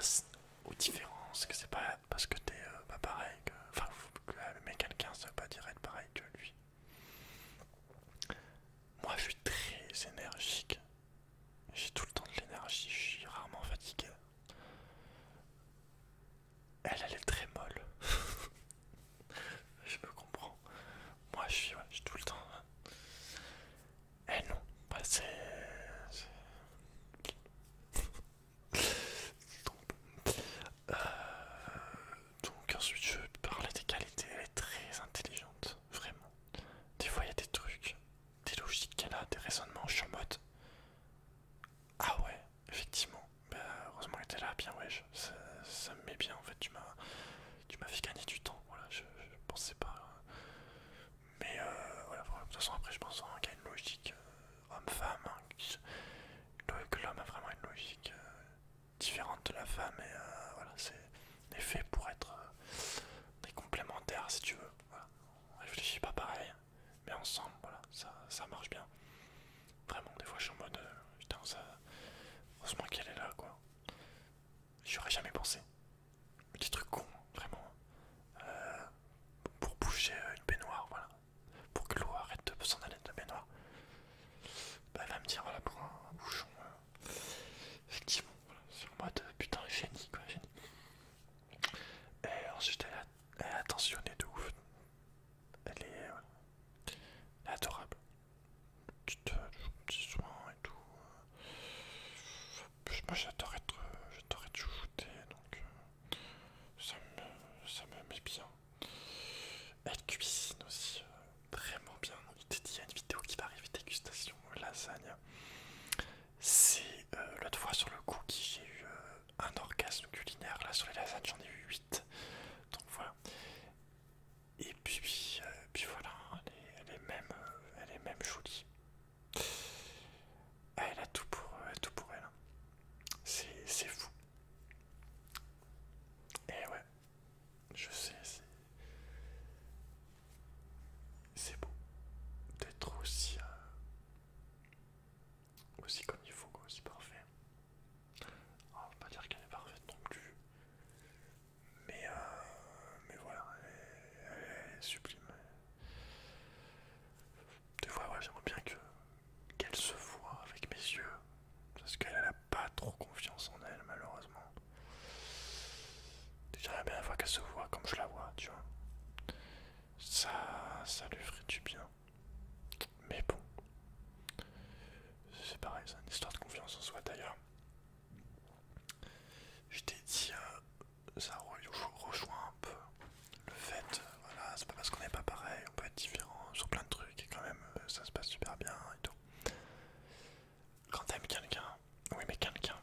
aux différences, que c'est pas parce que t'es pas pareil, que, enfin, aimer quelqu'un, ça veut pas dire être pareil que lui. Moi je suis très énergique, j'ai tout le temps de l'énergie, je suis rarement fatigué. Elle est très molle. Je me comprends. Moi je suis tout le temps. Eh non, bah Euh, donc ensuite je parlais des qualités, elle est très intelligente, vraiment. Des fois il y a des trucs, des logiques qu'elle a, des raisonnements, je suis en mode ah ouais, effectivement, bah, heureusement qu'elle était là, bien ouais, ça me met bien en fait, tu m'as fait gagner du temps, voilà, je pensais pas. Mais voilà, de toute façon après je pense qu'il y a une logique homme-femme, hein, que l'homme a vraiment une logique différente de la femme et voilà, on est fait pour être des complémentaires si tu veux. Voilà. On réfléchit pas pareil, mais ensemble, voilà, ça marche bien. Vraiment, des fois je suis en mode putain, ça. Heureusement qu'elle est là, quoi. J'y aurais jamais pensé. Des trucs cons, vraiment. Euh, pour bouger une baignoire, voilà. Pour que l'eau arrête de s'en aller de la baignoire. Bah, elle va me dire, voilà, pour un bouchon. Effectivement, voilà, c'est en mode putain, génie, quoi, génie. Et ensuite, elle est attentionnée de ouf. Elle est adorable. Petits soins et tout. Moi j'adore être chouchouté, donc ça me met bien. Elle cuisine aussi vraiment bien. Il y a une vidéo qui va arriver, dégustation lasagne. C'est l'autre fois sur le cookie, j'ai eu un orgasme culinaire. Là sur les lasagnes, j'en ai eu 8. Donc voilà. Et puis voilà, elle est même jolie. Elle a tout pour elle. C'est fou. Et ouais, je sais, c'est beau d'être aussi comme il faut, quoi, aussi parfait. Alors, on va pas dire qu'elle est parfaite non plus, mais voilà, elle est sublime. Des fois, ouais, j'aimerais bien qu'elle se voie avec mes yeux, parce qu'elle a pas trop confiance en elle, malheureusement. J'aimerais bien fois qu'elle se voit comme je la vois, tu vois. Ça lui ferait du bien. Mais bon, c'est pareil, c'est une histoire de confiance en soi d'ailleurs. Je t'ai dit, ça rejoint un peu le fait, voilà, c'est pas parce qu'on n'est pas pareil, on peut être différent sur plein de trucs et quand même ça se passe super bien et tout. Quand t'aimes quelqu'un, oui mais quelqu'un,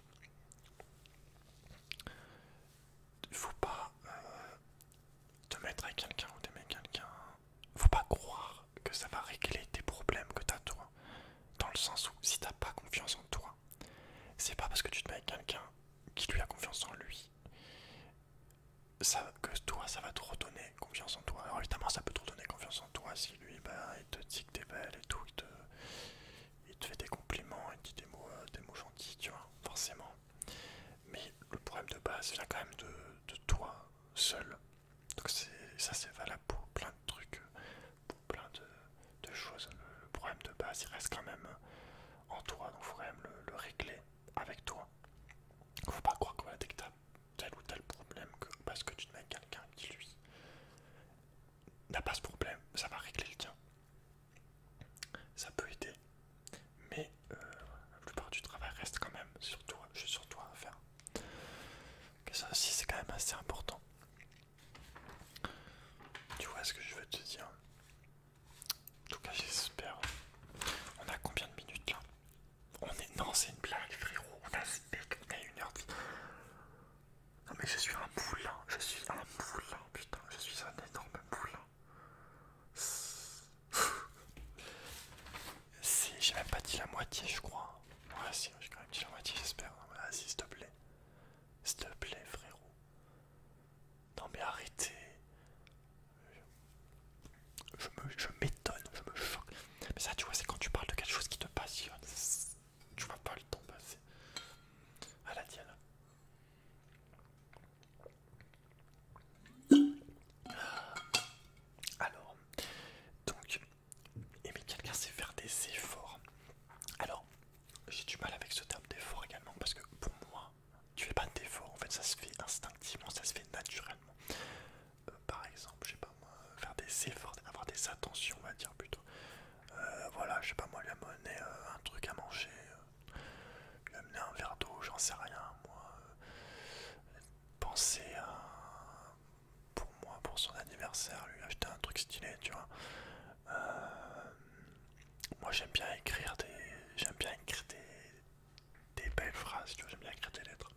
si tu vois, j'aime bien écrire des lettres.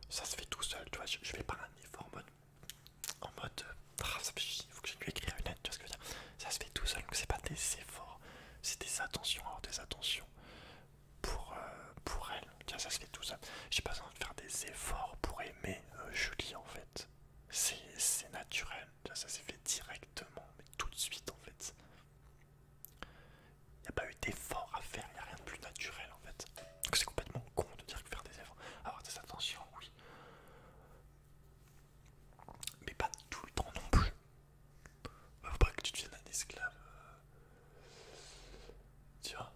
Ça se fait tout seul, tu vois, je fais pas un effort en mode il faut que je lui écrire une lettre, tu vois ce que je veux dire. Ça se fait tout seul, donc c'est pas des efforts, c'est des attentions, alors des attentions pour elle, tu vois, ça se fait tout seul. J'ai pas besoin de faire des efforts pour aimer Julie en fait. C'est naturel, tu vois, ça s'est fait directement, mais tout de suite en fait. Il n'y a pas eu d'effort à faire, il n'y a rien de plus naturel en fait. Donc c'est complètement con de dire que faire des efforts. Avoir des attentions, oui. Mais pas tout le temps non plus. Faut pas que tu deviennes un esclave. Tu vois.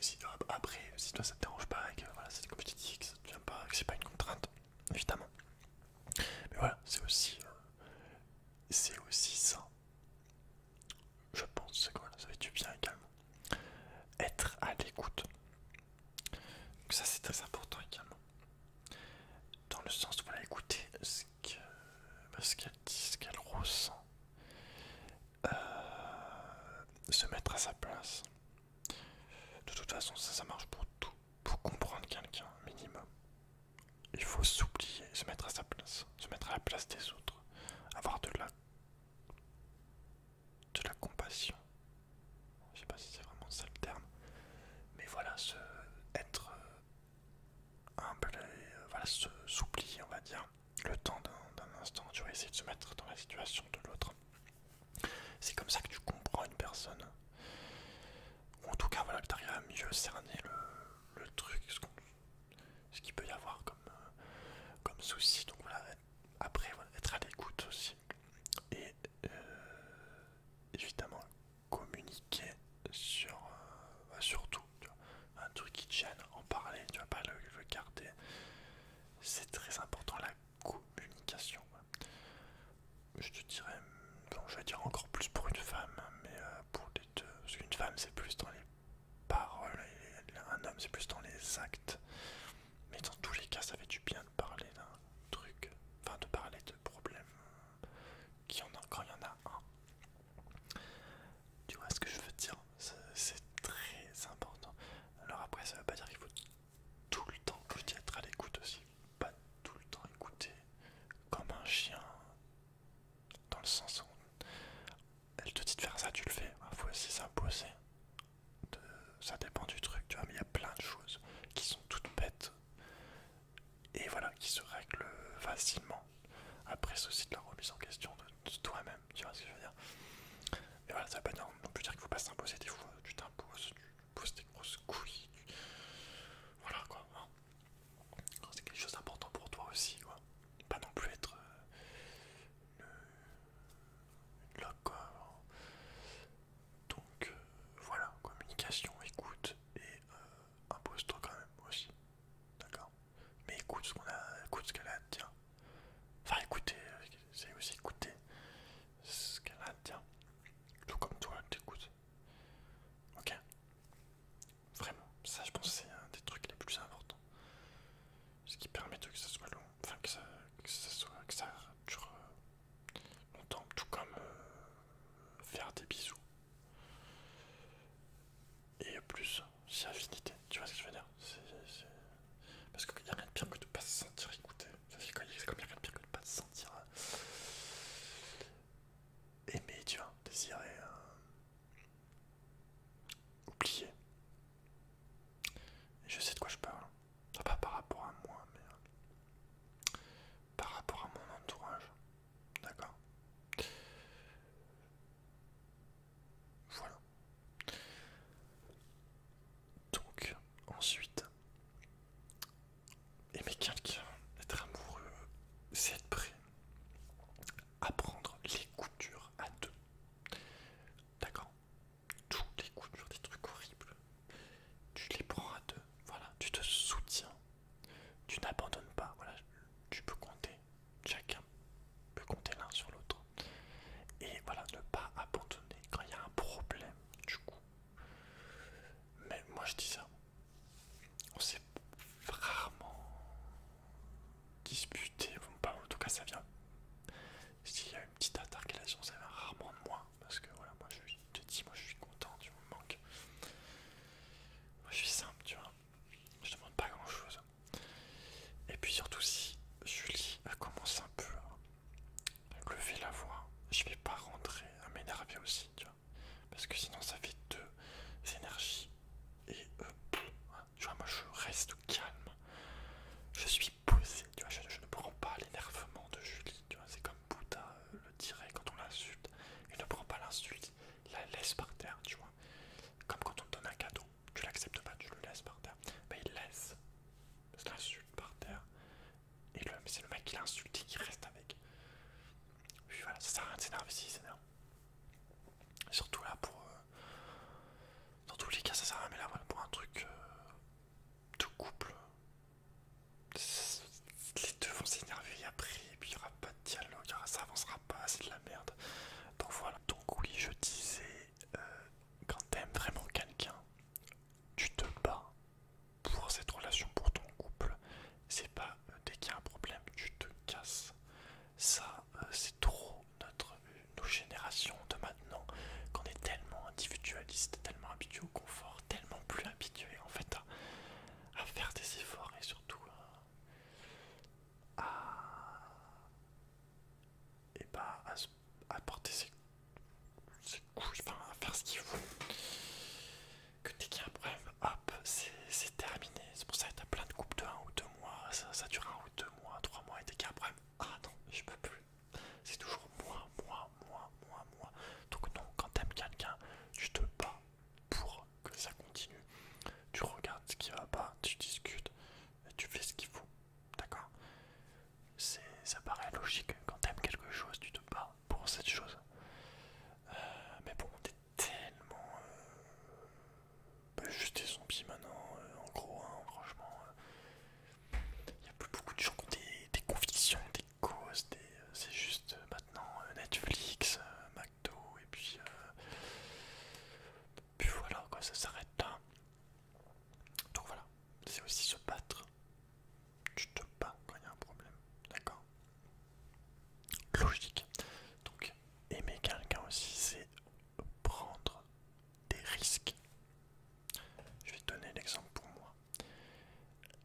Si, après, si toi ça te dérange pas et que voilà, c'est comme je t'ai dit, que ça te vient pas, que c'est pas une contrainte, évidemment. Mais voilà, c'est aussi ça. Je pense que voilà, ça fait du bien également. Être à l'écoute. Donc ça c'est très important également. Dans le sens de voilà, écouter ce qu'elle dit, ce qu'elle ressent. Se mettre à sa place. De toute façon, ça marche pour tout. Pour comprendre quelqu'un, minimum. Il faut s'oublier, se mettre à sa place. Se mettre à la place des autres. Avoir de la compassion. Je sais pas si c'est vraiment ça le terme. Mais voilà, être humble et voilà, s'oublier, on va dire. Le temps d'un instant, tu vas essayer de se mettre dans la situation de l'autre. C'est comme ça que tu comprends une personne. Ou en tout cas, voilà, que tu arrives à mieux cerner le truc, ce qu'il peut y avoir comme souci. Donc voilà, après, voilà, être à l'écoute aussi. Et évidemment, communiquer sur tout. Tu vois. Un truc qui te gêne, en parler, tu vas pas le garder. C'est très important, la communication. Je te dirais, bon, je vais dire encore plus pour une femme, mais pour les deux. Parce qu'une femme, c'est plus dans les paroles, et un homme, c'est plus dans les actes. Mais dans tous les cas, ça fait du bien de parler d'un truc, enfin de parler de problèmes quand il y en a un. Tu vois ce que je veux dire? C'est très important. Alors après, ça veut pas dire qu'il faut tout le temps, comme je dis, être à l'écoute aussi. Pas tout le temps écouter comme un chien, dans le sens où elle te dit de faire ça, tu le fais. Il faut aussi s'imposer. Ça dépend du truc, tu vois, mais il y a plein de choses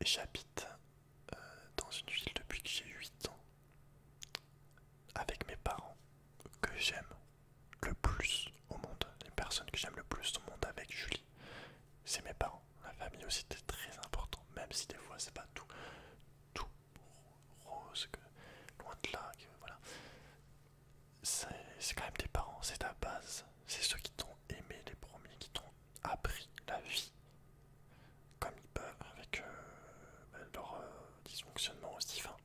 j'habite dans une ville depuis que j'ai 8 ans, avec mes parents, que j'aime le plus au monde. Les personnes que j'aime le plus au monde avec Julie, c'est mes parents. La famille aussi était très important, même si des fois c'est pas tout rose, que loin de là, que voilà. C'est quand même tes parents, c'est ta base, c'est ceux qui t'ont aimé les premiers, qui t'ont appris la vie comme ils peuvent, avec leur dysfonctionnement aussi. Enfin,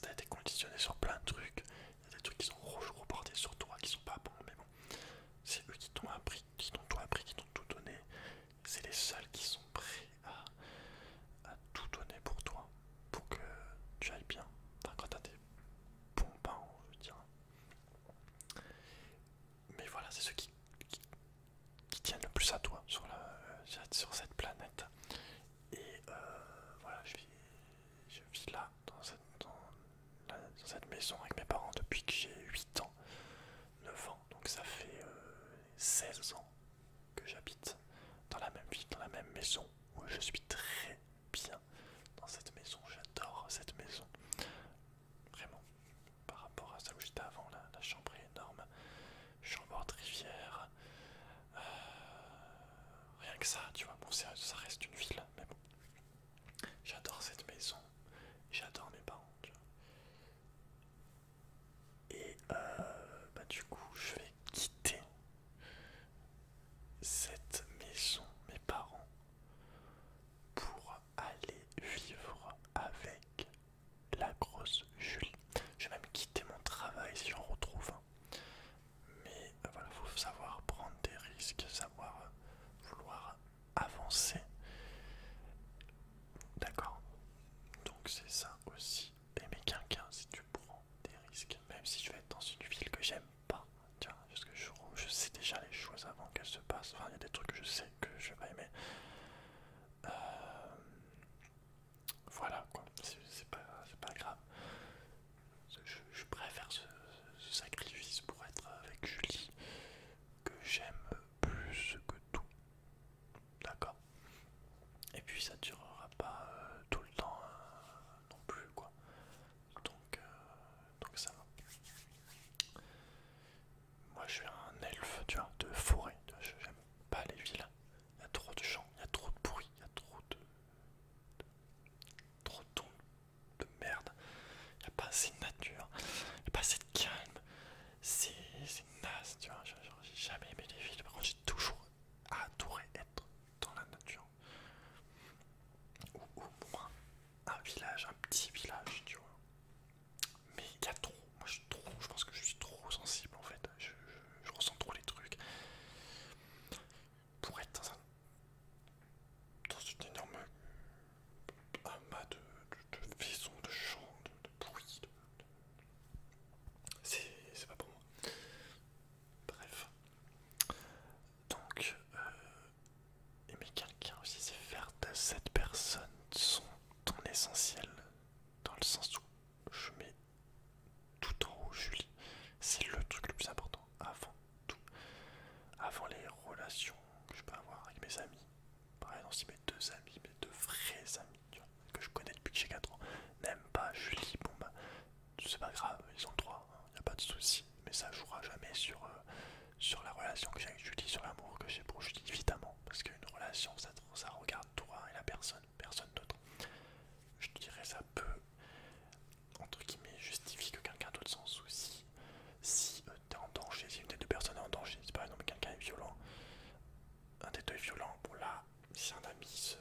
t'as été conditionné sur plein de trucs, il y a des trucs qui sont reportés sur toi, qui sont pas bons, mais bon, c'est eux qui t'ont appris, qui t'ont tout appris, qui t'ont tout donné. C'est les seuls qui sont prêts à tout donner pour toi, pour que tu ailles bien. Enfin, quand t'as des bons parents, je veux dire. Mais voilà, c'est ceux qui tiennent le plus à toi sur cette planète. Et voilà, je vis là, dans cette maison avec mes parents depuis que j'ai 8 ans, 9 ans. Donc ça fait 16 ans que j'habite dans la même ville, dans la même maison, où je suis très bien dans cette maison. J'adore cette maison. Vraiment, par rapport à celle où j'étais avant, la chambre est énorme. Je suis en bord de rivière. Rien que ça, tu vois, bon, ça reste une ville, mais bon. J'adore cette maison. J'adore mes parents, tu vois. Et bah, du coup, je vais quitter cette maison, mes parents, pour aller vivre avec la grosse Julie. Je vais même quitter mon travail si j'en retrouve un. Mais voilà, faut savoir prendre des risques, savoir vouloir avancer. D'accord? Donc c'est ça aussi. Aimer quelqu'un si tu prends des risques, même si je vais être dans une ville que j'aime pas. Tu vois, parce que je sais déjà les choses avant qu'elles se passent. Enfin, il y a des trucs que je sais que je vais pas aimer. Voilà quoi, c'est pas grave. Je préfère ce sacrifice pour être avec Julie, que j'aime plus que tout. D'accord? Et puis ça durera pas tout le temps non plus quoi. Donc ça va. Moi je suis un elfe, tu vois, de forêt. J'aime pas les villes. Il y a trop de gens, il y a trop de bruit, il y a trop de merde. Il n'y a pas assez de nature, il n'y a pas assez de calme. C'est naze, tu vois. J'ai jamais aimé les villes. Par contre, j'ai toujours adoré être dans la nature. Ou au moins un village, un petit village, tu vois. Mais il y a trop. Moi, je pense que je suis trop sensible en fait. Je ressens trop les trucs. Pour être dans une énorme amas de vaisons, de champs, de bruit. C'est pas pour moi. Bref. Donc, aimer quelqu'un aussi, c'est faire de cette personne ton essentiel. Dans le sens où je mets tout en haut Julie. C'est le truc le plus important. Avant tout. Avant les relations que je peux avoir avec mes amis. Par exemple, si mes deux amis, mes deux vrais amis, tu vois, que je connais depuis que j'ai 4 ans, n'aiment pas Julie, bon bah, c'est pas grave, ils ont le droit, y a pas de souci. Mais ça jouera jamais sur la relation que j'ai avec Julie, sur l'amour que j'ai pour Julie, évidemment. Parce qu'une relation, ça regarde toi et la personne d'autre. Je te dirais, ça peut, entre guillemets, justifier que quelqu'un d'autre s'en soucie. Si t'es en danger, si une des deux personnes est en danger, si par exemple quelqu'un est violent, un des deux est violent, bon là, si un ami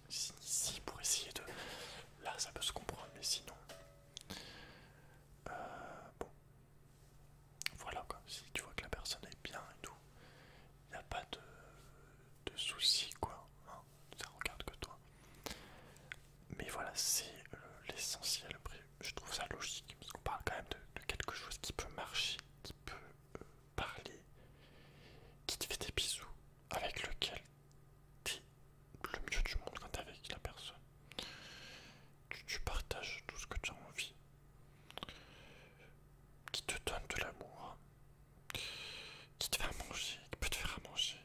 s'initie pour essayer de... Là, ça peut se comprendre, mais sinon... bon, voilà quoi, si tu vois que la personne est bien et tout, y a pas de soucis quoi, hein, ça regarde que toi. Mais voilà, c'est l'essentiel. Après, je trouve ça logique, parce qu'on parle quand même de quelque chose qui peut marcher, qui peut parler, qui te fait des bisous, avec lequel t'es le mieux du monde quand t'es avec la personne. Tu partages tout ce que tu as envie, qui te donne de l'amour, qui te fait à manger, qui peut te faire à manger.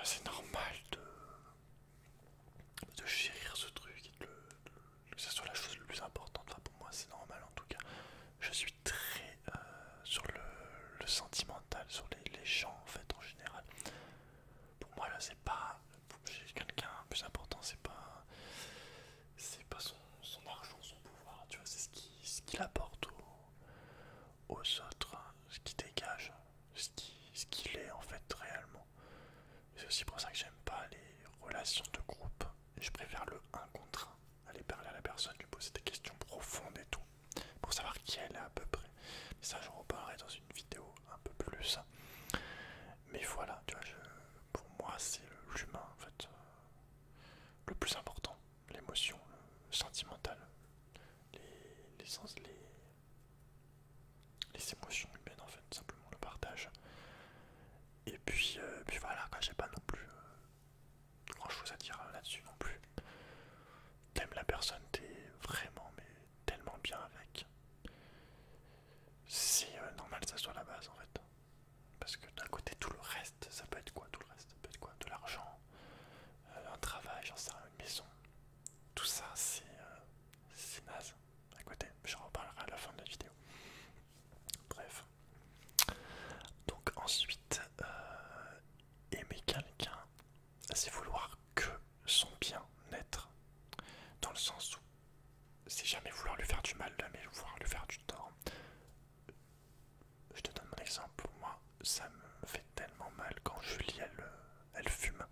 C'est normal relation de groupe, je préfère le un contre un. Aller parler à la personne, lui poser des questions profondes et tout, pour savoir qui elle est à peu près. Mais ça, j'en reparlerai dans une vidéo un peu plus. Mais voilà, tu vois, pour moi, c'est l'humain en fait, le plus important, l'émotion, le sentimental, les sens, les émotions humaines en fait, simplement le partage. Et puis voilà, quand j'ai pas non plus grand chose à dire là-dessus non plus. T'aimes la personne, t'es vraiment mais tellement bien avec. C'est normal que ça soit la base en fait. Parce que d'un côté tout le reste, ça peut être quoi tout le reste? Ça peut être quoi? De l'argent, un travail, j'en sais rien, une maison. Tout ça c'est naze à côté. J'en reparlerai à la fin de la vidéo. Bref. Donc ensuite, aimer quelqu'un, c'est vouloir que son bien-être. Dans le sens où c'est jamais vouloir lui faire du mal, jamais vouloir lui faire du tort. Je te donne mon exemple. Moi, ça me fait tellement mal quand Julie elle fume.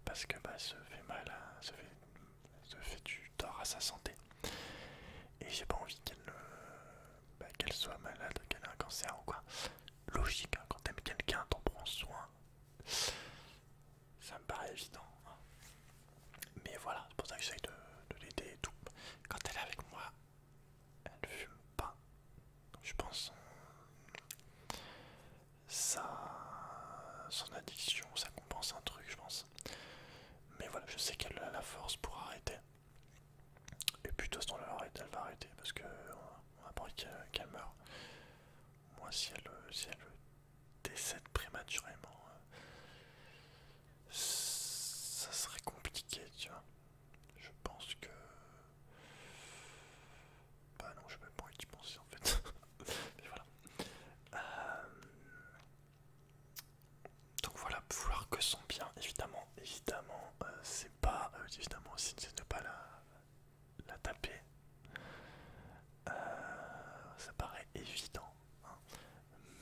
Parce que bah, elle se fait mal, se fait du tort à sa santé. Et j'ai pas envie qu'elle soit malade, qu'elle ait un cancer ou quoi. Logique, hein, quand t'aimes quelqu'un, t'en prends soin. Ça me paraît évident. Hein. Mais voilà, c'est pour ça que j'essaye de l'aider et tout. Quand elle est avec moi, elle fume pas. Donc je pense son addiction, ça compense un truc, je pense. Mais voilà, je sais qu'elle a la force pour arrêter. Et puis de toute façon, elle va arrêter parce que on a pas envie qu'elle meure. Moi, si elle décède prématurément, ça serait compliqué, tu vois. Je pense que... Bah non, je sais même pas y penser en fait. Mais voilà. Euh, Donc voilà, vouloir que son bien, évidemment, c'est pas... évidemment aussi, c'est ne pas la taper. Ça paraît évident. Hein.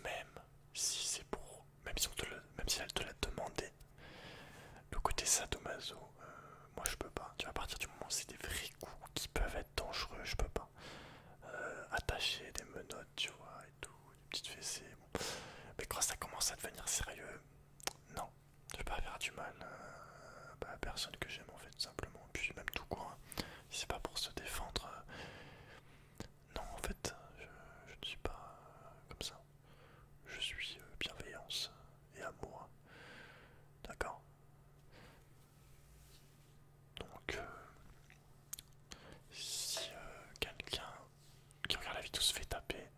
Même si c'est pour... Même si elle te l'a demandé, le côté sadomaso, moi je peux pas. Tu vois, à partir du moment où c'est des vrais coups qui peuvent être dangereux, je peux pas. Attacher des menottes, tu vois, et tout, des petites fessées. Bon. Mais quand ça commence à devenir sérieux, non, je vais pas faire du mal à la personne que j'aime en fait, simplement. Puis même tout court, hein. Si c'est pas pour se défendre, non, en fait, je ne suis pas comme ça. Je suis bienveillance et amour. D'accord. Donc, si quelqu'un qui regarde la vidéo se fait taper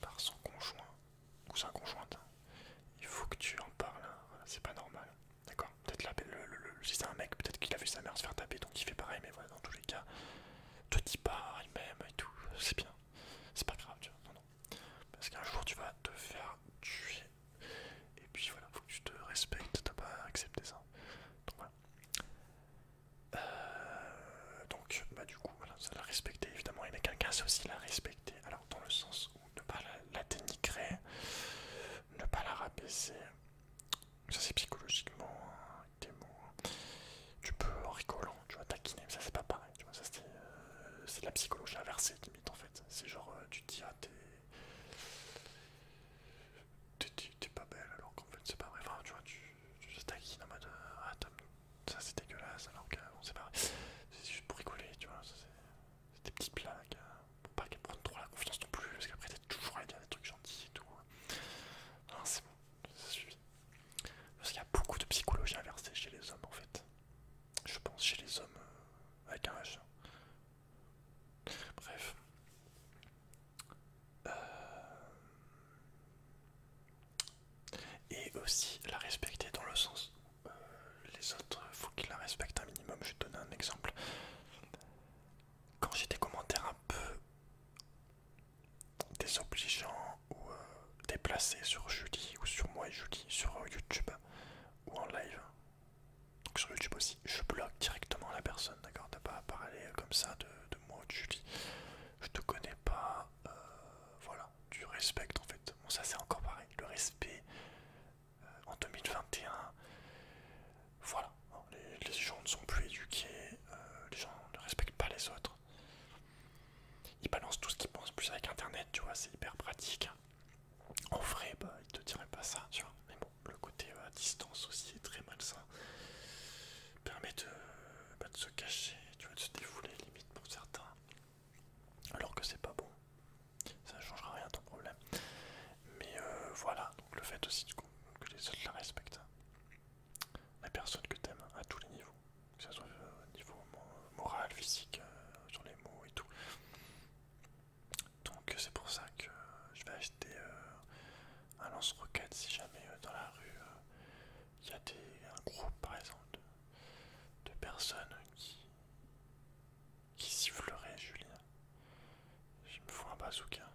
par son conjoint ou sa conjointe, il faut que tu en parles. Hein. Voilà, c'est pas normal. D'accord. Peut-être si c'est un mec, peut-être qu'il a vu sa mère se faire taper, donc il fait pareil. Mais voilà, dans tous les cas, te dis pas il m'aime et tout. C'est bien. C'est pas grave, tu vois. Non, non. Parce qu'un jour tu vas te faire tuer. Et puis voilà, faut que tu te respectes. T'as pas accepté ça. Donc voilà. Bah du coup, voilà, ça l'a respecté évidemment. Aimer quelqu'un, c'est aussi la respecter. Alors, dans le sens où ne pas la dénigrer, ne pas la rabaisser. Ça, c'est psychologiquement des mots. Tu peux en rigolant, tu vois, taquiner, mais ça, c'est pas pareil. Tu vois, ça, c'est de la psychologie inversée, limite en fait. C'est genre, tu te dis, ah, t'es pas belle, alors qu'en fait, c'est pas vrai. Enfin, tu vois, tu taquines en mode, ah, ça, c'est dégueulasse, alors que, bon, c'est pas vrai. C'est juste pour rigoler, tu vois. C'est des petites blagues, pour pas qu'elle prenne trop la confiance non plus, parce qu'après, t'es toujours à dire des trucs gentils et tout. Non, c'est bon, ça suffit. Parce qu'il y a beaucoup de psychologie inversée chez les hommes, en fait. Je pense chez les hommes avec un H. Bref. Euh, Et aussi la respecter dans le sens où les autres, faut qu'ils la respectent un minimum. Je vais te donner un exemple. Quand j'ai des commentaires un peu désobligeants ou déplacés sur Julie ou sur moi et Julie sur YouTube ou en live, donc sur YouTube aussi, je bloque directement la personne, d'accord? T'as pas à parler comme ça de moi ou de Julie. Je te connais pas, voilà, tu respectes en fait. Bon, ça c'est encore pareil, le respect en 2021, lâcher, tu vois, de se défouler limite pour certains, alors que c'est pas bon. Ça ne changera rien à ton problème. Mais voilà, donc le fait aussi que les autres la respectent. La personne que t'aimes à tous les niveaux, que ce soit au niveau moral, physique, sur les mots et tout. Donc c'est pour ça que je vais acheter un lance-roquette si jamais dans la rue il y a un groupe par exemple de personnes qui siffleraient Julien. Je me fous un bazooka.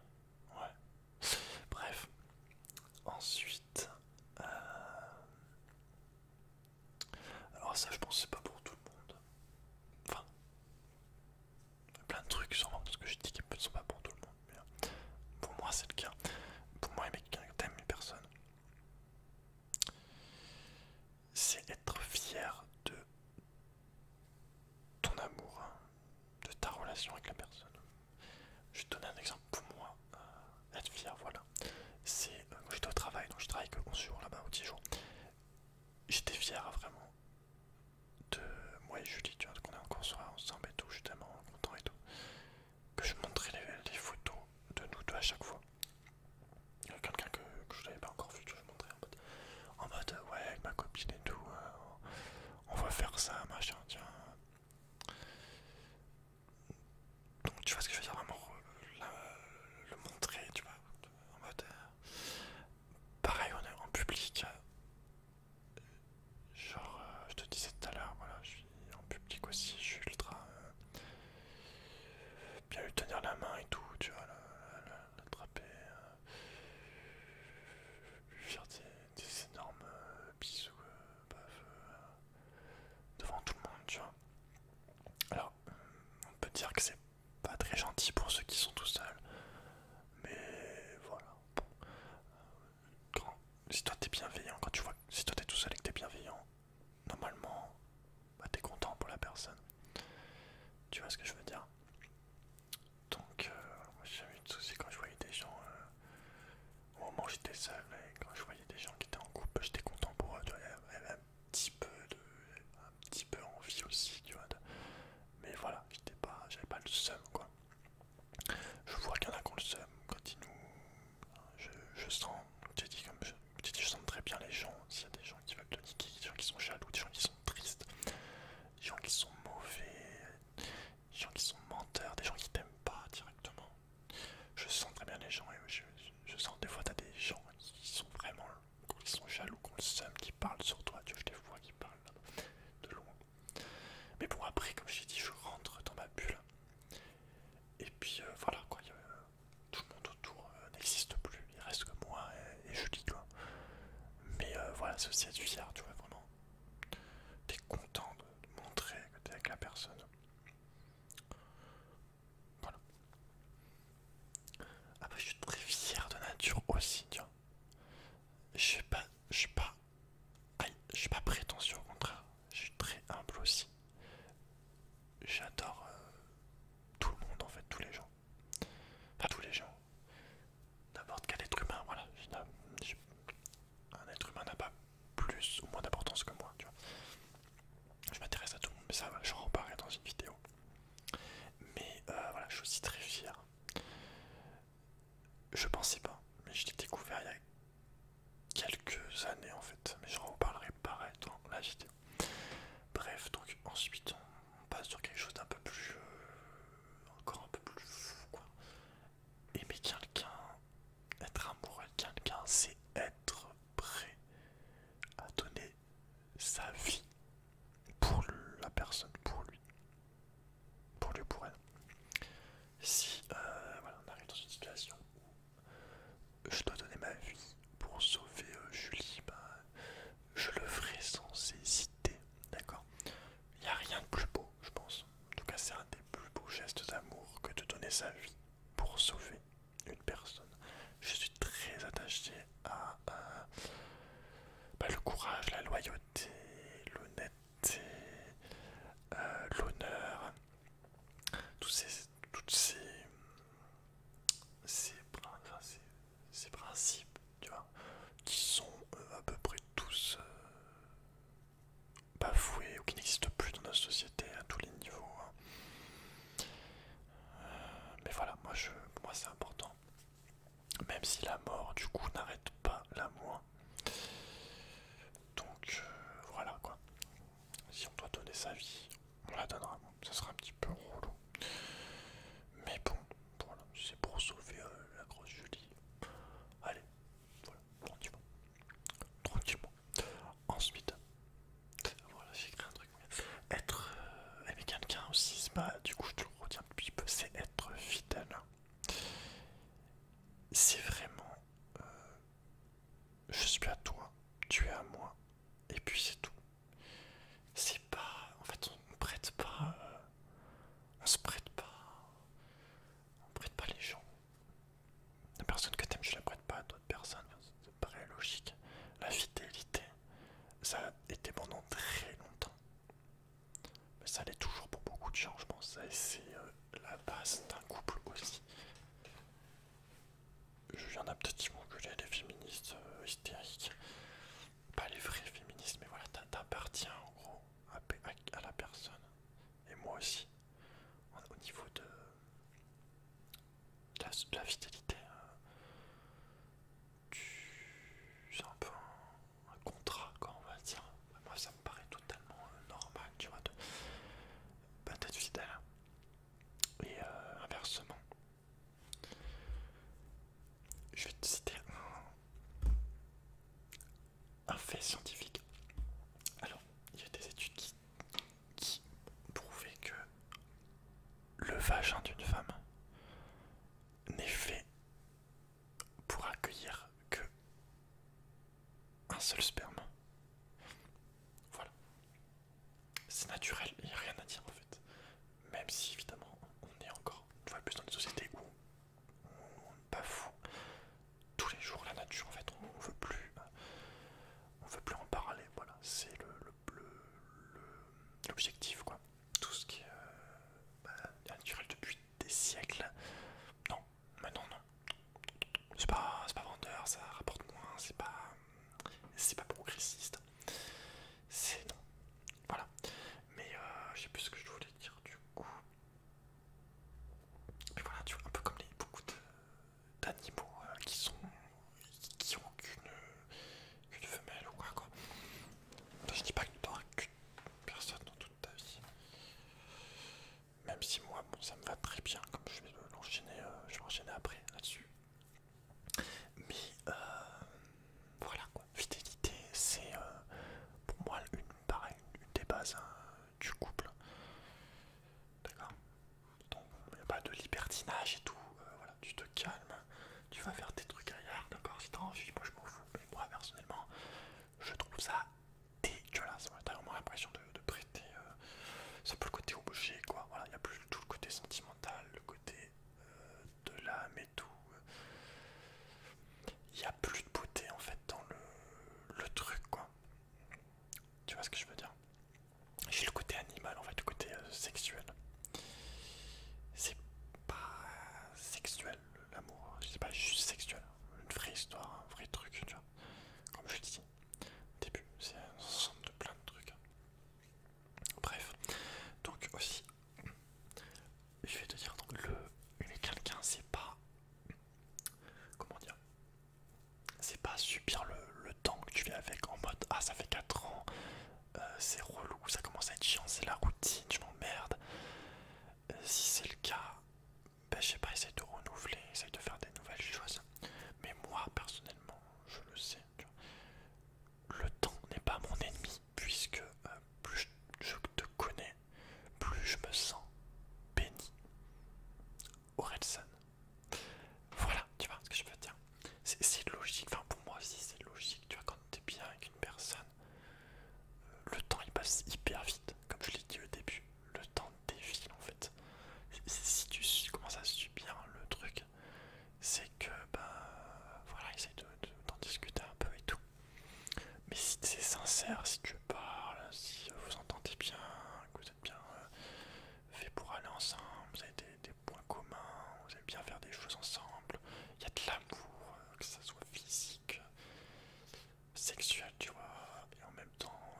Ouais. Bref. Ensuite. Alors ça je pense que c'est pas pour tout le monde. Enfin. Plein de trucs sûrement parce que je dis qu'ils ne sont pas pour tout le monde. Mais pour moi c'est le cas. Pour moi aimer quelqu'un que t'aimes une personne, c'est être fier de ton amour, hein, de ta relation avec la personne. Je vais te donner un exemple pour moi. Être fier, voilà. C'est quand j'étais au travail, donc je travaille que 11 jours là-bas, ou 10 jours. J'étais fier vraiment de moi et Julie, tu vois, qu'on est encore soir ensemble et tout, je suis tellement content et tout. Que je montrais les photos de nous deux à chaque fois. Il y a quelqu'un que je n'avais pas encore vu, que je montrais en mode ouais, avec ma copine et tout, on va faire ça, machin, tiens. Donc tu vois ce que je veux dire, vraiment le montrer, tu vois, en mode pareil, on est en public. Genre, je te disais tout à l'heure, voilà, je suis en public aussi, je suis ultra bien lui tenir la main et tout, tu vois, l'attraper, lui faire des énormes bisous, baf, devant tout le monde, tu vois. Alors, on peut dire que c'est pas très gentil pour ceux qui sont tout seuls, mais voilà. Bon. Si toi t'es bienveillant, quand tu vois, si toi t'es tout seul et que t'es bienveillant, normalement, bah t'es content pour la personne. Tu vois ce que je veux dire? Donc, moi j'ai jamais eu de soucis quand je voyais des gens, au moment où j'étais seul, et quand je voyais des gens qui étaient en couple, j'étais content pour eux, un petit peu un petit peu envie aussi, tu vois. Mais voilà, j'avais pas le seum, quoi. Je vois qu'il y en a qui ont le seum quand ils nous. Je sens, je sens très bien les gens. S'il y a des gens qui veulent te niquer, des gens qui sont jaloux, des gens qui sont tristes, des gens qui sont mauvais, des gens qui sont menteurs, des gens qui t'aiment pas directement. Je sens très bien les gens et je sens des fois t'as des gens qui sont vraiment, qui sont jaloux, qui ont le seum, qui parlent sur toi. Tu vois, je les vois qui parlent là, de loin. Mais bon, après, comme j'ai dit, je rentre dans ma bulle. Et puis voilà quoi, tout le monde autour n'existe plus. Il reste que moi et Julie, quoi. Mais voilà, c'est aussi être fier, tu vois, vraiment. T'es content de montrer que t'es avec la personne. Voilà. Après, je suis très fier de nature aussi, tu vois. Je suis pas prétentieux, au contraire. Je suis très humble aussi. J'adore tout le monde, en fait, tous les gens. Enfin, tous les gens. N'importe quel être humain, voilà. Un être humain n'a pas plus ou moins d'importance que moi, tu vois. Je m'intéresse à tout le monde, mais ça, j'en reparlerai dans une vidéo. Mais voilà, je suis aussi très fier. Je pensais pas, mais je l'ai découvert il y a quelques années en fait. Mais j'en reparlerai pareil dans la vidéo. Bref, donc ensuite on passe sur quelque chose d'un peu plus. Encore un peu plus fou, quoi. Aimer quelqu'un, être amoureux de quelqu'un, c'est être prêt à donner sa vie pour la personne, pour lui, pour elle. Si voilà, on arrive dans une situation où je dois donner ma vie pour sauver Julie, bah, je le ferai sans hésiter, d'accord? Il n'y a rien de plus beau, je pense. En tout cas, c'est un des plus beaux gestes d'amour que de donner sa vie pour sauver une personne. Je suis très attaché à bah, le courage, la loyauté, l'honnêteté, l'honneur, toutes ces principes, tu vois, qui sont à peu près tous bafoués ou qui n'existent plus dans notre société à tous les niveaux. donner sa vie, on la donnera. Bon, ça sera un petit peu relou. Mais bon, voilà, c'est pour sauver la grosse Julie. Allez, voilà, tranquillement. Tranquillement. Ensuite, voilà, j'ai écrit un truc. Être aimer quelqu'un aussi, bah, du coup, je le retiens un petit peu, c'est être fidèle. C'est vraiment, je suis à toi, tu es à moi, et puis c'est tout. C'est pas, en fait, on se prête pas, on prête pas les gens. La personne que t'aimes, je la prête pas à d'autres personnes. Ça paraît logique. La fidélité, ça a été pendant très longtemps. Mais ça l'est toujours pour beaucoup de gens, je pense. Et c'est la base d'un couple aussi. Il y en a peut-être qui vont gueuler les féministes hystériques. Pas les vrais féministes, mais voilà, t'appartiens en gros à la personne. Et moi aussi. Au niveau de la fidélité, c'est un peu un contrat, quoi, on va dire. Moi, ça me paraît totalement normal, tu vois, d'être fidèle. Et inversement, je vais te citer un fait scientifique. Alors, il y a des études qui prouvaient que le vagin d'une femme n'est fait pour accueillir que un seul sperme. Voilà. C'est naturel, il n'y a rien à dire en fait. Même si évidemment on est encore une fois plus dans des sociétés où on bafoue tous les jours la nature, en fait on veut plus en parler, voilà, c'est l'objectif quoi. Tout ce qui est naturel depuis des siècles, non, maintenant non. C'est pas vendeur, ça rapporte moins, c'est pas progressiste. C'est non. Voilà. Mais je sais plus ce que je voulais dire du coup. Mais voilà, tu vois, un peu comme beaucoup d'animaux qui ont qu'une femelle ou quoi. Je dis pas que tu n'auras qu'une personne dans toute ta vie. Même si moi, bon, ça me va très bien, comme je vais l'enchaîner, je vais enchaîner après là-dessus. Mais voilà quoi, fidélité, c'est pour moi une des bases du couple. D'accord. Donc il n'y a pas de libertinage et tout, voilà, tu te calmes, tu vas faire tes trucs ailleurs, d'accord, si t'as envie, moi je m'en fous. Mais moi personnellement, je trouve ça dégueulasse, voilà, t'as vraiment l'impression de prêter, c'est un peu le côté objet quoi, voilà, il n'y a plus tout le côté sentimental, le côté de l'âme et tout. Il n'y a plus de beauté en fait dans le truc quoi. Tu vois ce que je veux dire? J'ai le côté animal en fait, le côté sexuel. C'est pas sexuel l'amour, c'est pas juste sexuel. Une vraie histoire, un vrai truc, tu vois. Comme je dis au début, c'est un ensemble de plein de trucs. Bref, donc aussi, je vais te dire, donc aimer quelqu'un, c'est pas, comment dire, c'est pas subir le temps que tu vis avec en mode ah ça fait 4 ans, c'est relou, ça commence à être chiant, c'est la routine, je m'emmerde. Si c'est le cas, ben, je sais pas, essaye de renouveler, essaye de faire des nouvelles choses. Mais moi personnellement, je le sais, tu vois, le temps n'est pas mon ennemi, puisque plus je te connais, plus je me sens béni. Orelsan. Voilà, tu vois ce que je veux dire. C'est logique, enfin pour moi aussi c'est logique, tu vois, quand t'es bien avec une personne, le temps il passe hyper vite, comme je l'ai dit au début, le temps défile en fait. Si tu commences à subir le truc, c'est que bah voilà, essaye d'en discuter un peu et tout. Mais si c'est sincère, si tu parles, si vous entendez bien, que vous êtes bien fait pour aller ensemble, vous avez des points communs, vous allez bien faire des choses ensemble, il y a de l'amour, que ça soit physique, sexuel, tu vois, et en même temps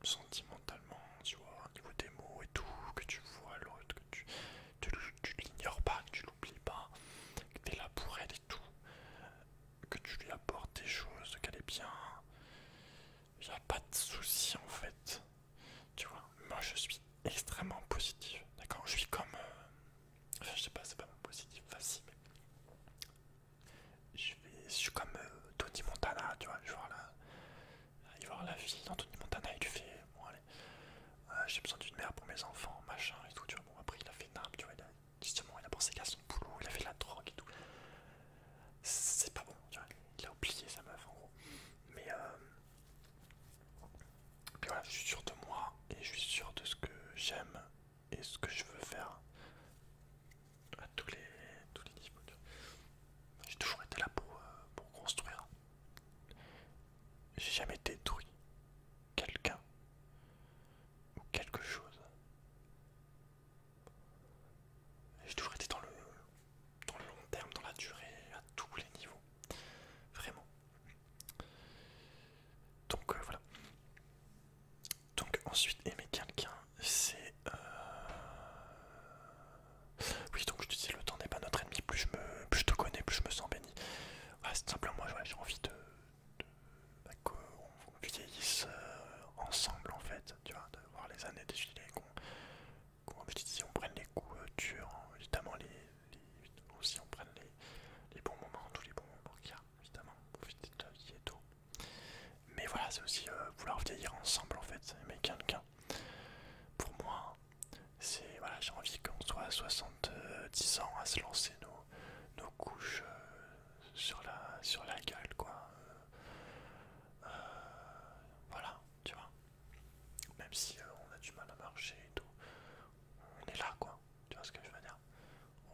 sentimentalement, tu vois, au niveau des mots et tout, que tu vois l'autre, que tu l'ignores pas, que tu l'oublies pas, que t'es là pour elle et tout, que tu lui apportes des choses, qu'elle est bien, y a pas de souci en fait, tu vois. Moi je suis extrêmement positif, d'accord? Je suis comme... enfin, je sais pas, c'est pas mon positif, enfin si, mais... Je suis comme Tony Montana, tu vois, genre là... Il va voir la fille dans Tony Montana, il lui fait... Bon, allez, j'ai besoin d'une mère pour mes enfants, machin et tout, tu vois. Bon, après, il a fait n'importe, tu vois, justement, il a pensé qu'à son boulot, il a fait la drogue et tout. C'est pas bon, tu vois, il a oublié sa meuf, en gros. Mais, puis voilà, je suis sûr de moi, et je suis sûr de ce que j'aime, et ce que je veux faire, à tous les niveaux. J'ai toujours été là pour construire. J'ai jamais détruit quelqu'un ou quelque chose. J'ai toujours été dans le long terme, dans la durée, à tous les niveaux. Vraiment. Donc voilà. Donc ensuite, aimer quelqu'un, c'est... Oui, donc je te disais, le temps n'est pas notre ennemi. Plus je te connais, plus je me sens béni. Ouais, c'est simplement, moi, j'ai envie bah, qu'on vieillisse ensemble, en fait. Tu vois, de voir les années défiler, comme je te disais, on prenne les coups durs, hein, évidemment, aussi on prenne les bons moments, tous les bons moments qu'il y a, évidemment, profiter de la vie et tout. Mais voilà, c'est aussi vouloir vieillir ensemble, en fait, aimer quelqu'un. Pour moi, c'est, voilà, j'ai envie qu'on soit à 70 ans à se lancer nos couches sur la gueule, quoi. Voilà, tu vois. Même si on a du mal à marcher et tout, on est là, quoi. Tu vois ce que je veux dire?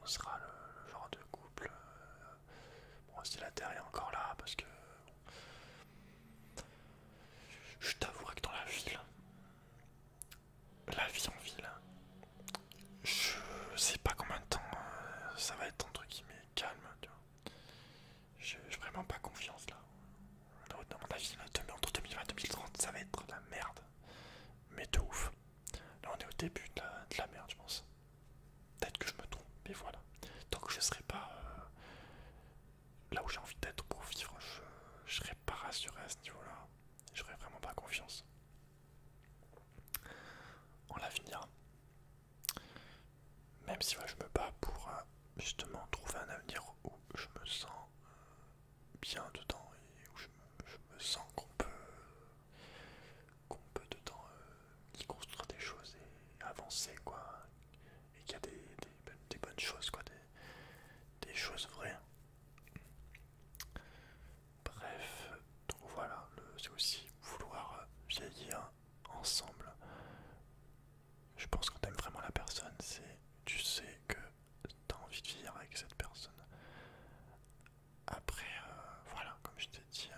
On sera le genre de couple. Bon, si la terre est encore là, parce que je t'avouerai que dans la vie en ville, je sais pas combien de temps ça va être entre guillemets calme, tu vois. J'ai vraiment pas confiance là. Dans mon avis, là, entre 2020 et 2030, ça va être de la merde. Mais de ouf. Là, on est au début de la merde, je pense. Peut-être que je me trompe, mais voilà. Tant que je serai pas là où j'ai envie d'être pour vivre, je serai pas rassuré à ce niveau-là. J'aurais vraiment pas confiance en l'avenir. Même si ouais, je me bats pour justement trouver un avenir où je me sens bien dedans et où je me sens qu'on peut dedans y construire des choses et avancer, quoi. Et qu'il y a des bonnes choses, quoi, des choses vraies. Bref, donc voilà, c'est aussi vouloir vieillir ensemble. Je pense que quand t'aimes vraiment la personne, tu sais que t'as envie de vivre avec cette personne. Après, voilà, comme je t'ai dit,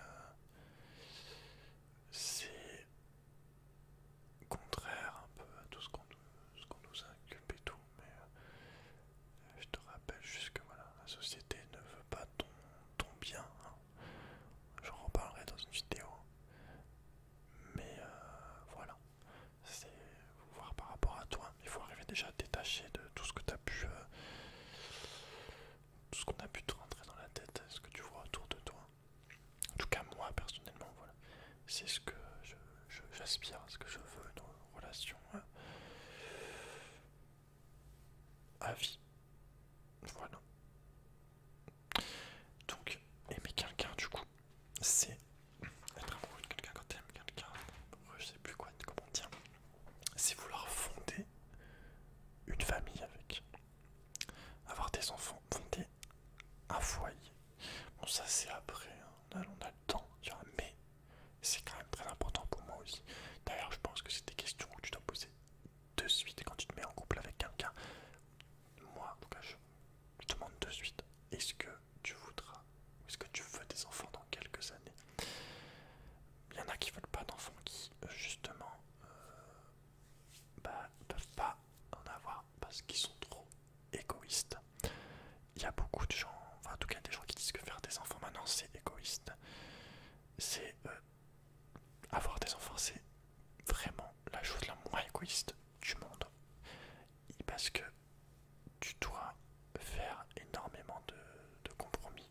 c'est contraire un peu à tout ce qu'on nous inculpe et tout, mais je te rappelle juste que voilà, la société ne veut pas ton bien, hein. J'en reparlerai dans une vidéo, mais voilà, c'est voir par rapport à toi. Il faut arriver déjà à te détacher de tout ce que tu as pu, tout ce qu'on a pu te rentrer dans la tête, ce que tu vois autour de toi. En tout cas, moi personnellement, voilà, c'est ce que j'aspire, ce que je veux dans une relation à vie. Voilà. Donc, aimer quelqu'un, du coup, c'est être amoureux de quelqu'un quand t'aimes quelqu'un. Je sais plus comment dire. C'est vouloir fonder une famille avec, avoir des enfants, fonder un foyer. Bon, ça c'est après, hein. On a le temps, tu vois, mais c'est quand même très important pour moi aussi. D'ailleurs, je pense que c'est des questions que tu dois poser de suite quand tu te mets en couple avec quelqu'un. Moi, en tout cas, je demande de suite, est-ce que tu voudras, est-ce que tu veux des enfants dans quelques années? Il y en a qui veulent pas d'enfants, qui justement peuvent pas en avoir parce qu'ils sont trop égoïstes. Il y a beaucoup de gens, enfin en tout cas des gens qui disent que faire des enfants maintenant c'est égoïste. C'est avoir des enfants, c'est vraiment la chose la moins égoïste du monde. Parce que tu dois faire énormément de compromis,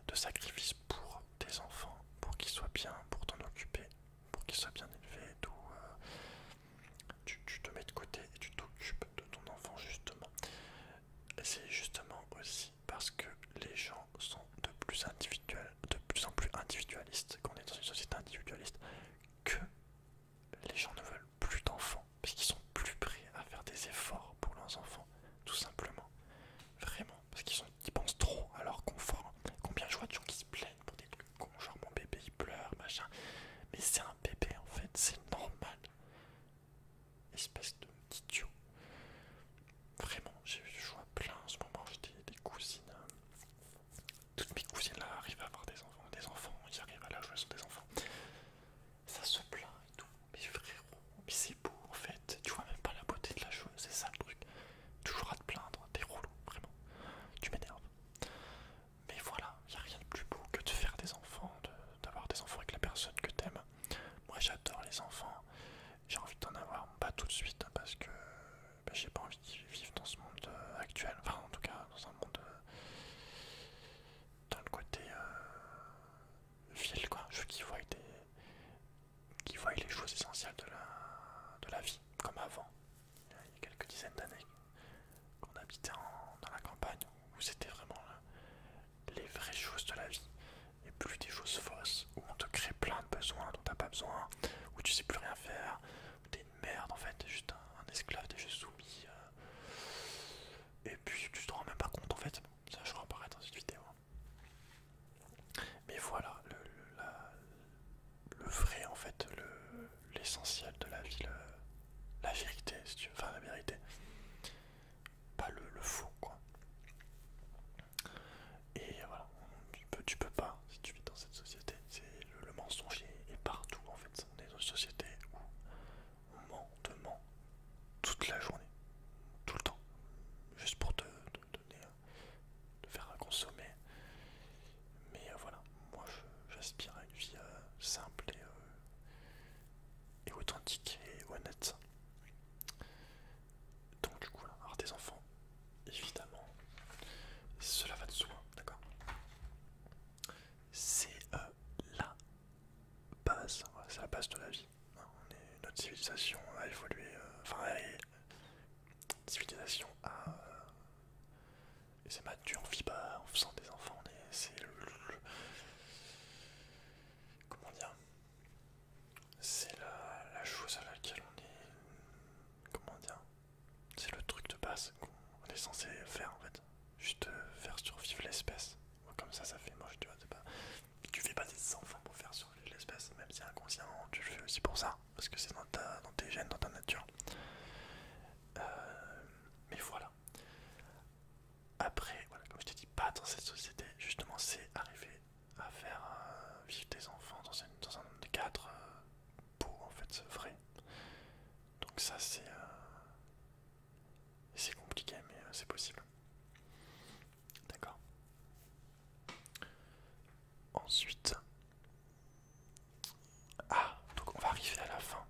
de sacrifices pour tes enfants, pour qu'ils soient bien, pour t'en occuper, pour qu'ils soient bien élevés et tout. Tu te mets espèce d'idiot. Vraiment, je vois plein en ce moment, j'ai des cousines. Toutes mes cousines là arrivent à avoir des enfants, ils arrivent à la jouer sur des enfants. Ça se plaint et tout. Mais frérot, mais c'est beau en fait. Tu vois même pas la beauté de la chose, c'est ça le truc. Toujours à te plaindre, t'es relou, vraiment. Tu m'énerves. Mais voilà, y a rien de plus beau que de faire des enfants, d'avoir des enfants avec la personne que t'aimes. Moi j'adore les enfants. J'ai envie d'en avoir, pas tout de suite, parce que j'ai pas envie de vivre dans ce monde actuel. Enfin, en tout cas, dans un monde dans le côté ville, quoi. Je veux qu'ils voient les choses essentielles de la vie, comme avant. Il y a quelques dizaines d'années qu'on habitait dans la campagne, où c'était vraiment les vraies choses de la vie, et plus des choses fausses, où on te crée plein de besoins dont t'as pas besoin, où tu sais plus rien faire, où t'es une merde en fait, t'es juste un esclave, t'es juste soumis. Et puis tu te rends même pas compte en fait. Ça je vais apparaître dans cette vidéo. Mais voilà, le vrai en fait, l'essentiel de la vie, la vérité, si tu veux, enfin la vérité, pas le faux quoi. Et voilà, tu peux pas si tu vis dans cette société. Le mensonge est partout en fait. On est dans une société où on ment, on te ment toute la journée, tout le temps, juste pour te donner, te faire consommer. Mais voilà, moi j'aspire à une vie simple et authentique et honnête. Donc du coup, là, avoir des enfants, évidemment, cela va de soi, d'accord. C'est la base, voilà, c'est la base de la vie. Notre civilisation a évolué, civilisation a... et c'est mature, on vit pas en faisant des enfants, c'est comment dire, c'est la chose à laquelle on est, comment dire, c'est le truc de base qu'on est censé faire en fait, juste faire survivre l'espèce. Comme ça fait moche, tu vois, c'est pas... Tu fais pas des enfants pour faire survivre l'espèce, même si inconsciemment tu le fais aussi pour ça, parce que c'est dans tes gènes, dans ta nature. Mais voilà. Après, voilà, comme je t'ai dit, pas dans cette société, justement, c'est arriver à faire vivre des enfants dans un cadre beau, en fait, vrai. Donc ça, c'est compliqué, mais c'est possible. D'accord. Ensuite, donc on va arriver à la fin.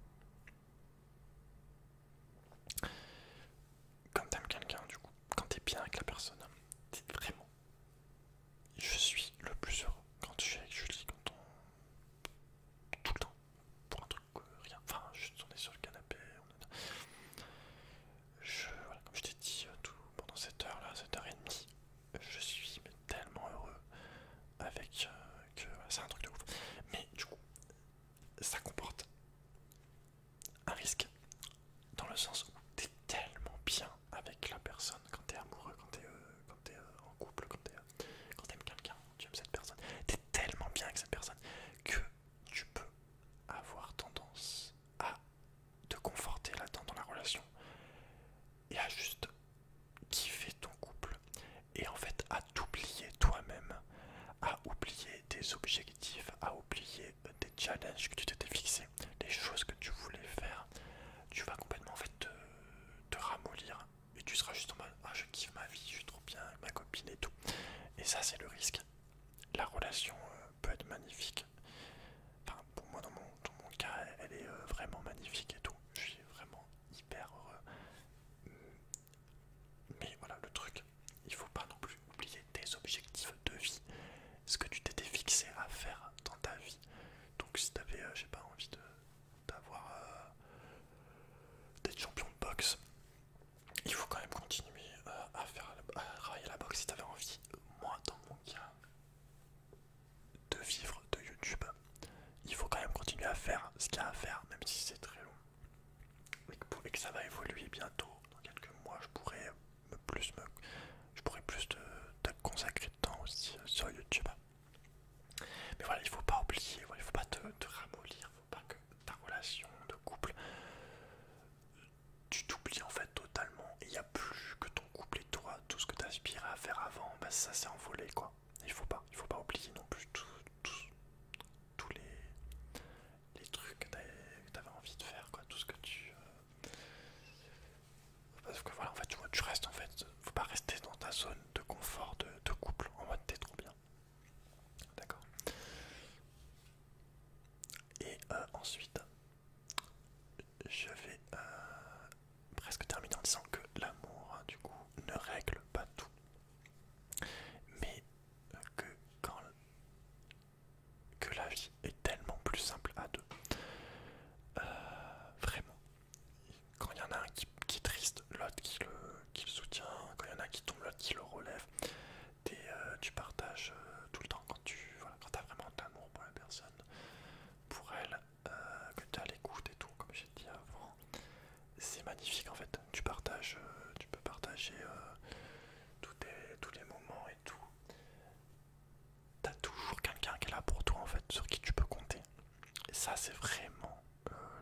Quand t'aimes quelqu'un, du coup, quand t'es bien avec la personne, t'es vraiment... Je suis le plus heureux quand je suis avec Julie, quand on... tout le temps, pour un truc, rien. Enfin, juste on est sur le canapé, voilà, comme je t'ai dit, tout pendant cette heure-là, cette heure et demie, je suis mais tellement heureux avec que voilà, c'est un truc de ouf. Mais du coup, ça comporte un risque dans le sens où t'es tellement bien avec la personne quand t'es amoureux, quand t'es en couple, quand t'aimes quelqu'un, tu aimes cette personne, t'es tellement bien avec cette personne que tu peux avoir tendance à te conforter là-dedans dans la relation et à juste kiffer ton couple et en fait à t'oublier toi-même, à oublier tes objectifs, à oublier tes challenges que tu t'étais fixés, les choses que tu voulais faire. Tu vas complètement en fait te ramollir et tu seras juste en mode ah je kiffe ma vie, je suis trop bien avec ma copine et tout. Et ça c'est le risque. La relation peut être magnifique. Enfin pour moi dans mon cas elle est vraiment magnifique et tout. Je suis vraiment hyper heureux. Mais voilà le truc, il faut pas non plus oublier tes objectifs de vie, ce que tu t'étais fixé à faire dans ta vie. Donc si t'avais, je sais pas, envie d'avoir d'être champion de boxe, il faut quand même continuer à travailler la boxe si t'avais envie. Moi dans mon cas, de vivre de YouTube, il faut quand même continuer à faire ce qu'il y a à faire, même si c'est très long. Et que ça va évoluer bientôt. Dans quelques mois, je pourrais plus te consacrer de temps aussi sur YouTube. Mais voilà, il faut pas oublier, voilà, il faut pas te ramollir, il faut pas que ta relation de couple tu t'oublies en fait totalement. Et il n'y a plus que ton couple et toi, tout ce que tu aspirais à faire avant, bah ça s'est envolé quoi. Il faut pas oublier non plus tous les trucs que t'avais envie de faire, quoi, tout ce que parce que voilà, en fait, tu vois, tu restes en fait, faut pas rester dans ta zone de confort de couple, en mode t'es trop bien. D'accord. Et ensuite, je vais presque terminer en disant que l'amour, hein, du coup, ne règle pas tout. Mais que quand que la vie est tellement plus simple à deux. Vraiment. Quand il y en a un qui est triste, l'autre qui le soutient. Quand il y en a un qui tombe, l'autre qui le relève. Tu partages tout le temps voilà, quand tu as vraiment de l'amour pour la personne, pour elle, que tu as l'écoute et tout, comme j'ai dit avant. C'est magnifique en fait. Tu peux partager tous les moments et tout. T'as toujours quelqu'un qui est là pour toi en fait, sur qui tu peux compter. Et ça c'est vraiment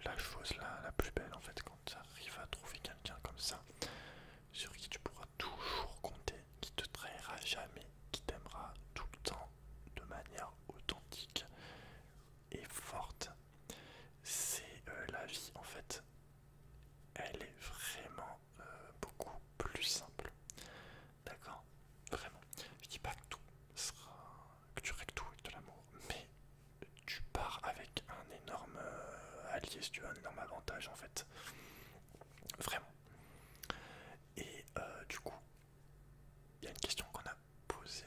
la chose la plus belle en fait, quand tu arrives à trouver quelqu'un comme ça, sur qui tu pourras toujours compter, qui te trahira jamais, qui t'aimera tout le temps de manière authentique et forte. C'est la vie en fait. Elle est vraiment beaucoup plus simple. D'accord? Vraiment. Je dis pas que tout sera, que tu règles tout avec de l'amour, mais tu pars avec un énorme allié, si tu veux, un énorme avantage en fait. Vraiment. Et du coup, il y a une question qu'on a posée.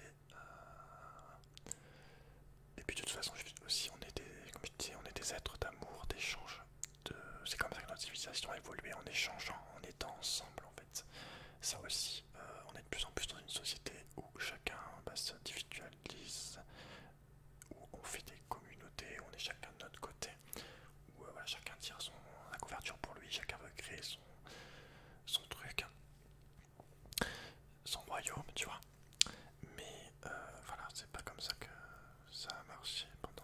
Et puis de toute façon, aussi, comme je disais, on est des êtres d'amour, d'échange. C'est comme ça que notre civilisation a évolué, en échangeant, en étant ensemble en fait. Ça aussi, on est de plus en plus dans une société où chacun s'individualise, où on fait des communautés, où on est chacun de notre côté, où voilà, chacun tire la couverture pour lui, chacun veut créer son truc, son royaume, tu vois. Mais voilà, c'est pas comme ça que ça a marché pendant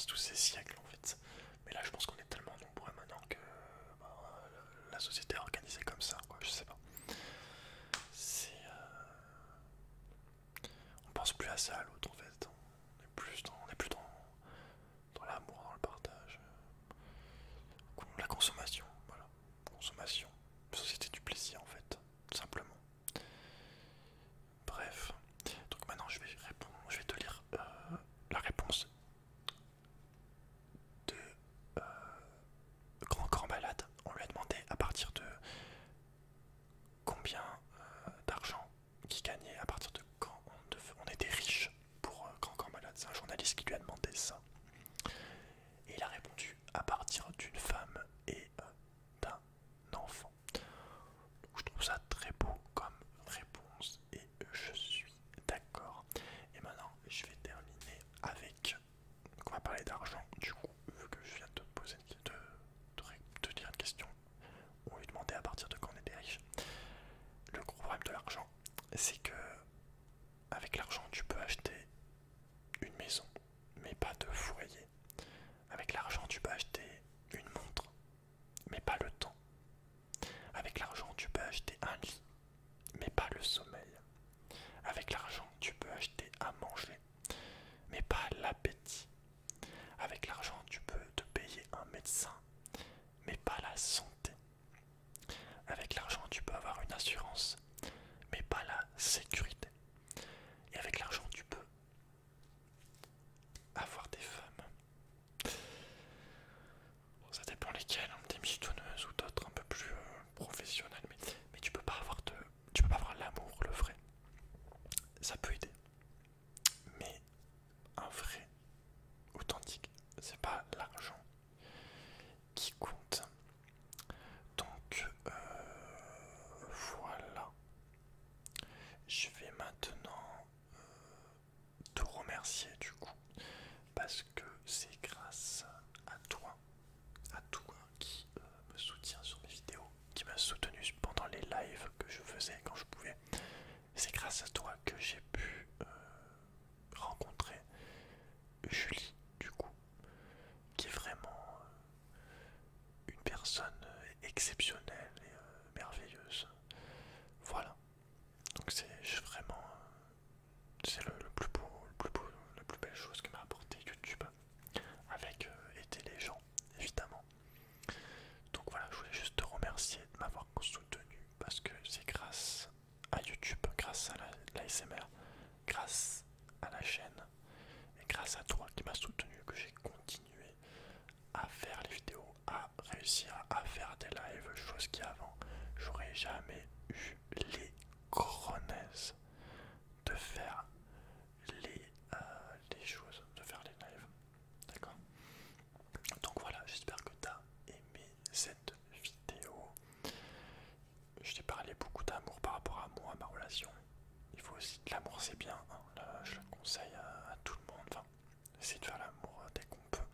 tous ces siècles en fait. Mais là, je pense qu'on est tellement nombreux maintenant que bah, la société est organisée comme ça, quoi, je sais pas. On pense plus assez à l'autre en fait. On est plus dans l'amour, dans le partage. La consommation, voilà. Consommation. Société du plaisir en fait, tout simplement. Bref. Donc maintenant je vais répondre, je vais te lire la réponse de Grand Corps Malade. On lui a demandé à partir de combien d'argent qu'il gagnait, à partir de quand on était riche pour Grand Corps Malade. C'est un journaliste qui lui a demandé ça. Et il a répondu à partir d'une femme et d'un enfant. exceptionnelle et merveilleuse. Voilà. Donc c'est vraiment, c'est le plus beau, la plus belle chose que m'a apporté YouTube, avec aider les gens, évidemment. Donc voilà, je voulais juste te remercier de m'avoir soutenu, parce que c'est grâce à YouTube, grâce à l'ASMR, grâce à la chaîne, et grâce à toi qui m'as soutenu, que j'ai continué à faire les vidéos, à réussir à faire des lives, chose qui avant, j'aurais jamais eu les coronaises de faire les choses, de faire les lives. D'accord? Donc voilà, j'espère que tu as aimé cette vidéo. Je t'ai parlé beaucoup d'amour par rapport à moi, à ma relation. Il faut aussi, l'amour c'est bien, hein. Là, je le conseille à tout le monde. Enfin, essayer de faire l'amour dès qu'on peut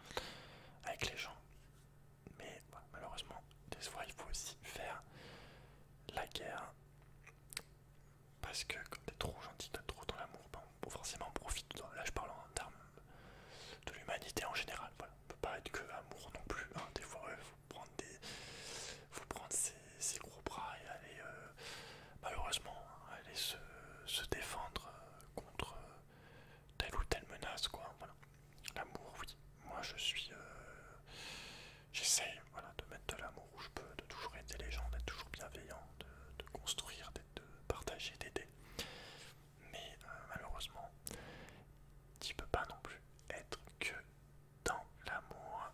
avec les gens. Mais voilà, malheureusement, des fois il faut aussi faire la guerre. Parce que quand t'es trop gentil, t'es trop dans l'amour, ben, forcément on profite. Là je parle en termes de l'humanité en général. Voilà. On peut pas être que amour non plus, hein. Des fois il faut prendre ses gros bras et aller malheureusement aller se défendre contre telle ou telle menace, quoi. Voilà. L'amour, oui. Moi je suis j'essaye, voilà, de mettre de l'amour où je peux, de toujours aider les gens, d'être toujours bienveillant, de construire, de partager, d'aider. Mais malheureusement, tu peux pas non plus être que dans l'amour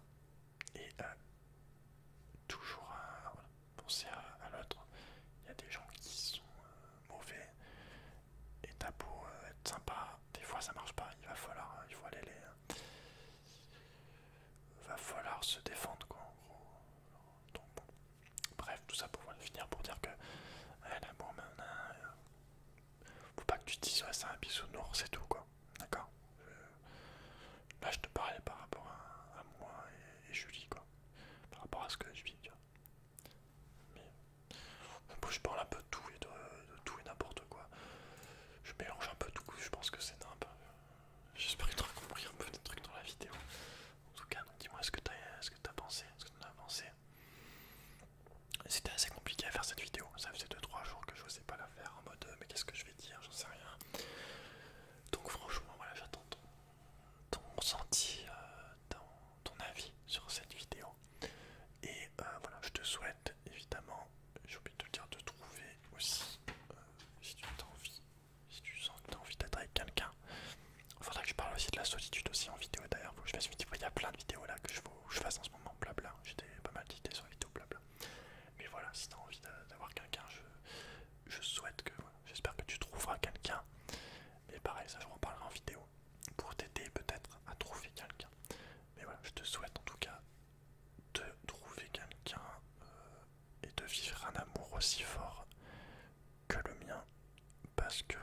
et toujours voilà, penser à l'autre. Il y a des gens qui sont mauvais et t'as beau être sympa, des fois ça marche pas. Il faut aller va falloir se défendre, quoi, en gros. Donc bon, bref, tout ça pour finir pour dire que l'amour maintenant, faut pas que tu te dises ouais, c'est un bisounours, c'est tout, quoi. D'accord? Là je te parlais par rapport à moi et Julie, quoi. Par rapport à ce que je vis, tu vois. Mais bon, je parle un peu de tout et de tout et n'importe quoi. Je mélange un peu tout, je pense que c'est un peu. J'espère que tu as compris un peu des trucs dans la vidéo. En tout cas, dis-moi ce que tu as pensé, ce que tu en as pensé. C'était assez compliqué à faire cette vidéo, ça faisait 2-3 jours que je n'osais pas la faire en mode mais qu'est-ce que je vais dire, j'en sais rien. Donc franchement voilà, j'attends ton ressenti, ton avis sur cette vidéo. Et voilà, je te souhaite évidemment, j'ai oublié de te le dire, de trouver aussi, si tu as envie, si tu sens que tu as envie d'être avec quelqu'un. Il faudra que je parle aussi de la solitude aussi en vidéo d'ailleurs, faut que je fasse une vidéo, il y a plein de vidéos là que je fasse en ce moment, blabla, j'ai pas mal d'idées sur la vidéo, blabla. Mais voilà, si tu as envie d'avoir quelqu'un, je souhaite que, voilà, j'espère que tu trouveras quelqu'un. Mais pareil, ça je en parlerai en vidéo, pour t'aider peut-être à trouver quelqu'un. Mais voilà, je te souhaite en tout cas de trouver quelqu'un et de vivre un amour aussi fort que le mien. Parce que